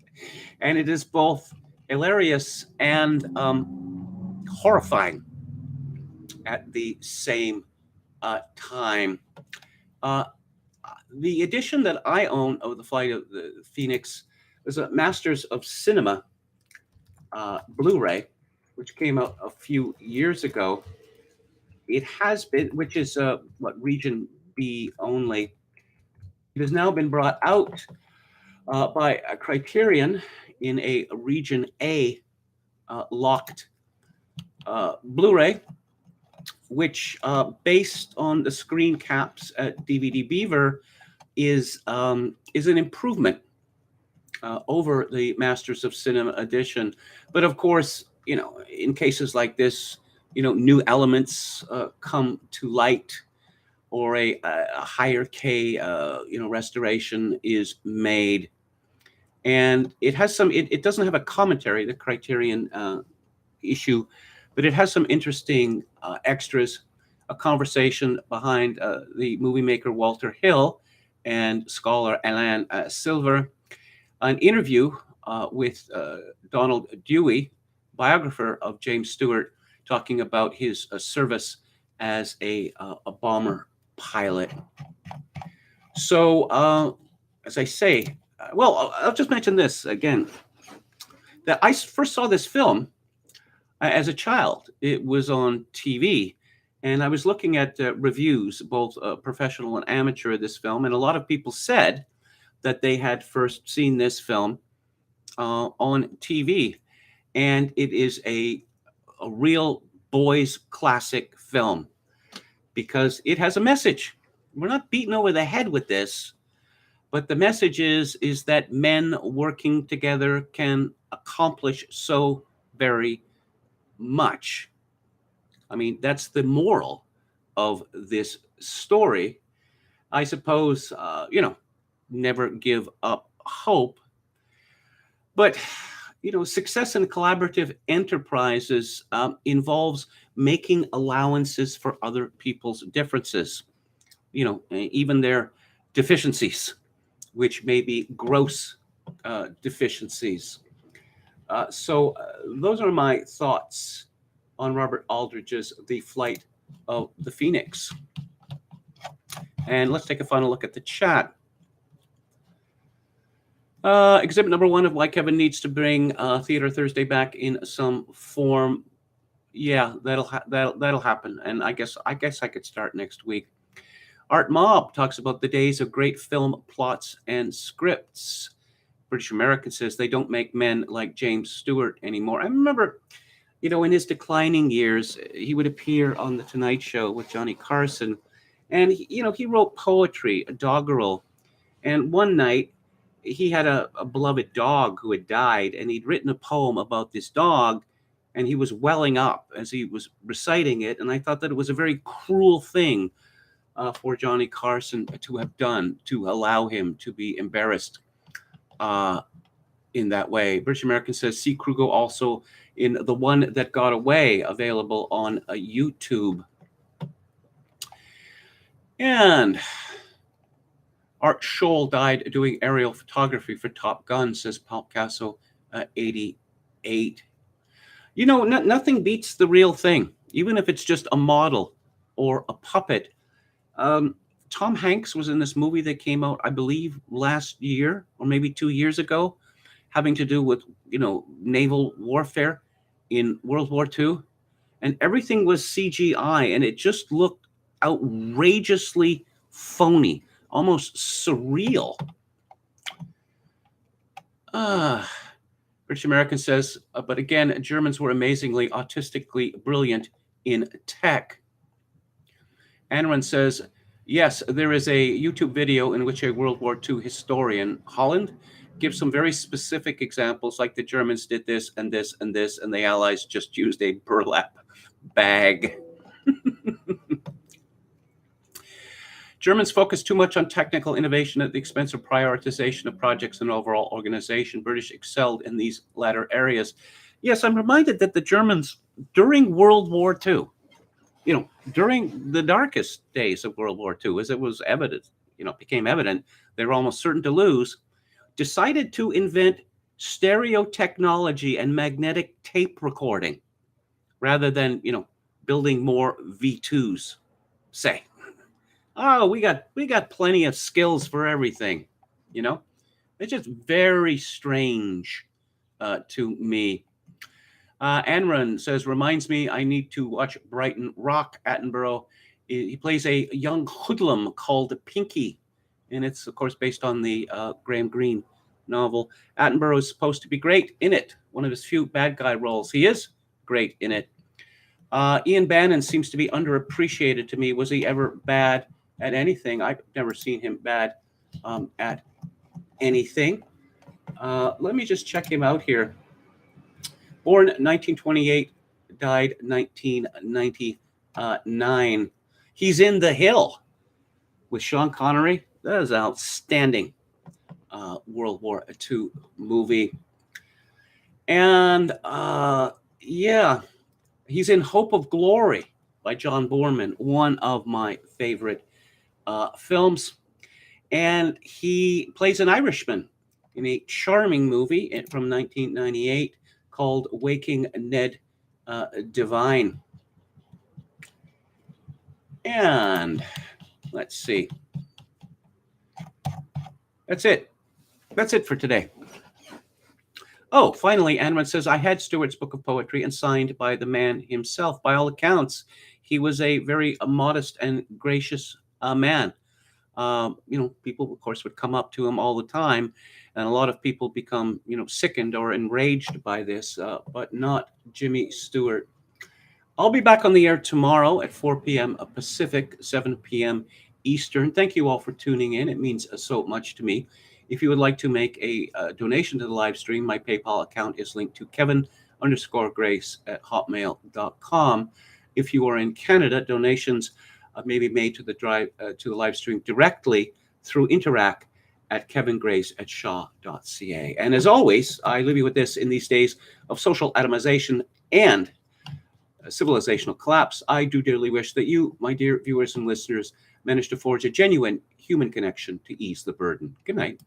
And it is both hilarious and horrifying at the same time. Uh, the edition that I own of The Flight of the Phoenix is a Masters of Cinema Blu-ray, which came out a few years ago. It has been, which is region B only. It has now been brought out by a Criterion in a region A locked Blu-ray, which based on the screen caps at DVD Beaver is an improvement over the Masters of Cinema edition. But of course, in cases like this, new elements come to light, or a higher K, restoration is made. And it has some, it doesn't have a commentary, the Criterion issue, but it has some interesting extras, a conversation behind the movie maker Walter Hill and scholar Alain Silver, an interview with Donald Dewey, biographer of James Stewart, talking about his service as a bomber pilot. So, as I say, well, I'll just mention this again, that I first saw this film as a child. It was on TV, and I was looking at reviews, both professional and amateur, of this film, and a lot of people said that they had first seen this film on TV, and it is a real boys' classic film because it has a message. We're not beaten over the head with this, but the message is that men working together can accomplish so very much. I mean, that's the moral of this story. I suppose, never give up hope. But, success in collaborative enterprises involves making allowances for other people's differences, even their deficiencies, which may be gross deficiencies. So those are my thoughts on Robert Aldridge's The Flight of the Phoenix. And let's take a final look at the chat. Exhibit number 1 of why Kevin needs to bring Theater Thursday back in some form. Yeah, that'll happen, and I guess I could start next week. Art Mob talks about the days of great film plots and scripts. British American says they don't make men like James Stewart anymore. I remember, in his declining years, he would appear on The Tonight Show with Johnny Carson, and he wrote poetry, a doggerel, and one night he had a beloved dog who had died, and he'd written a poem about this dog, and he was welling up as he was reciting it, and I thought that it was a very cruel thing for Johnny Carson to have done, to allow him to be embarrassed in that way. British American says, see Krugo also in The One That Got Away, available on YouTube. And Art Scholl died doing aerial photography for Top Gun, says Palcasso 88. Nothing beats the real thing, even if it's just a model or a puppet. Tom Hanks was in this movie that came out, I believe, last year or maybe 2 years ago, having to do with, naval warfare in World War II. And everything was CGI, and it just looked outrageously phony, almost surreal. British American says, but again, Germans were amazingly autistically brilliant in tech. Anran says, yes, there is a YouTube video in which a World War II historian, Holland, gives some very specific examples, like the Germans did this and this and this, and the Allies just used a burlap bag. Germans focused too much on technical innovation at the expense of prioritization of projects and overall organization. British excelled in these latter areas. Yes, I'm reminded that the Germans, during World War II, during the darkest days of World War II, as it was evident, became evident, they were almost certain to lose, decided to invent stereo technology and magnetic tape recording rather than, building more V2s, say. Oh, we got plenty of skills for everything, you know. It's just very strange to me. Anran says, reminds me I need to watch Brighton Rock. Attenborough, he plays a young hoodlum called Pinky, and it's, of course, based on the Graham Greene novel. Attenborough is supposed to be great in it, one of his few bad guy roles. He is great in it. Ian Bannon seems to be underappreciated to me. Was he ever bad at anything? I've never seen him bad at anything. Let me just check him out here. Born 1928, died 1999. He's in The Hill with Sean Connery. That is an outstanding World War II movie. And yeah, he's in Hope of Glory by John Boorman, one of my favorite films. And he plays an Irishman in a charming movie from 1998 called Waking Ned Divine. And let's see. That's it. That's it for today. Oh, finally, Anman says, I had Stewart's book of poetry and signed by the man himself. By all accounts, he was a very modest and gracious man. People, of course, would come up to him all the time. And a lot of people become, sickened or enraged by this, but not Jimmy Stewart. I'll be back on the air tomorrow at 4 p.m. Pacific, 7 p.m. Eastern. Thank you all for tuning in. It means so much to me. If you would like to make a donation to the live stream, my PayPal account is linked to kevin_grace@hotmail.com. If you are in Canada, donations may be made to the live stream directly through Interac at kevingrace@shaw.ca. And as always, I leave you with this: in these days of social atomization and civilizational collapse, I do dearly wish that you, my dear viewers and listeners, manage to forge a genuine human connection to ease the burden. Good night.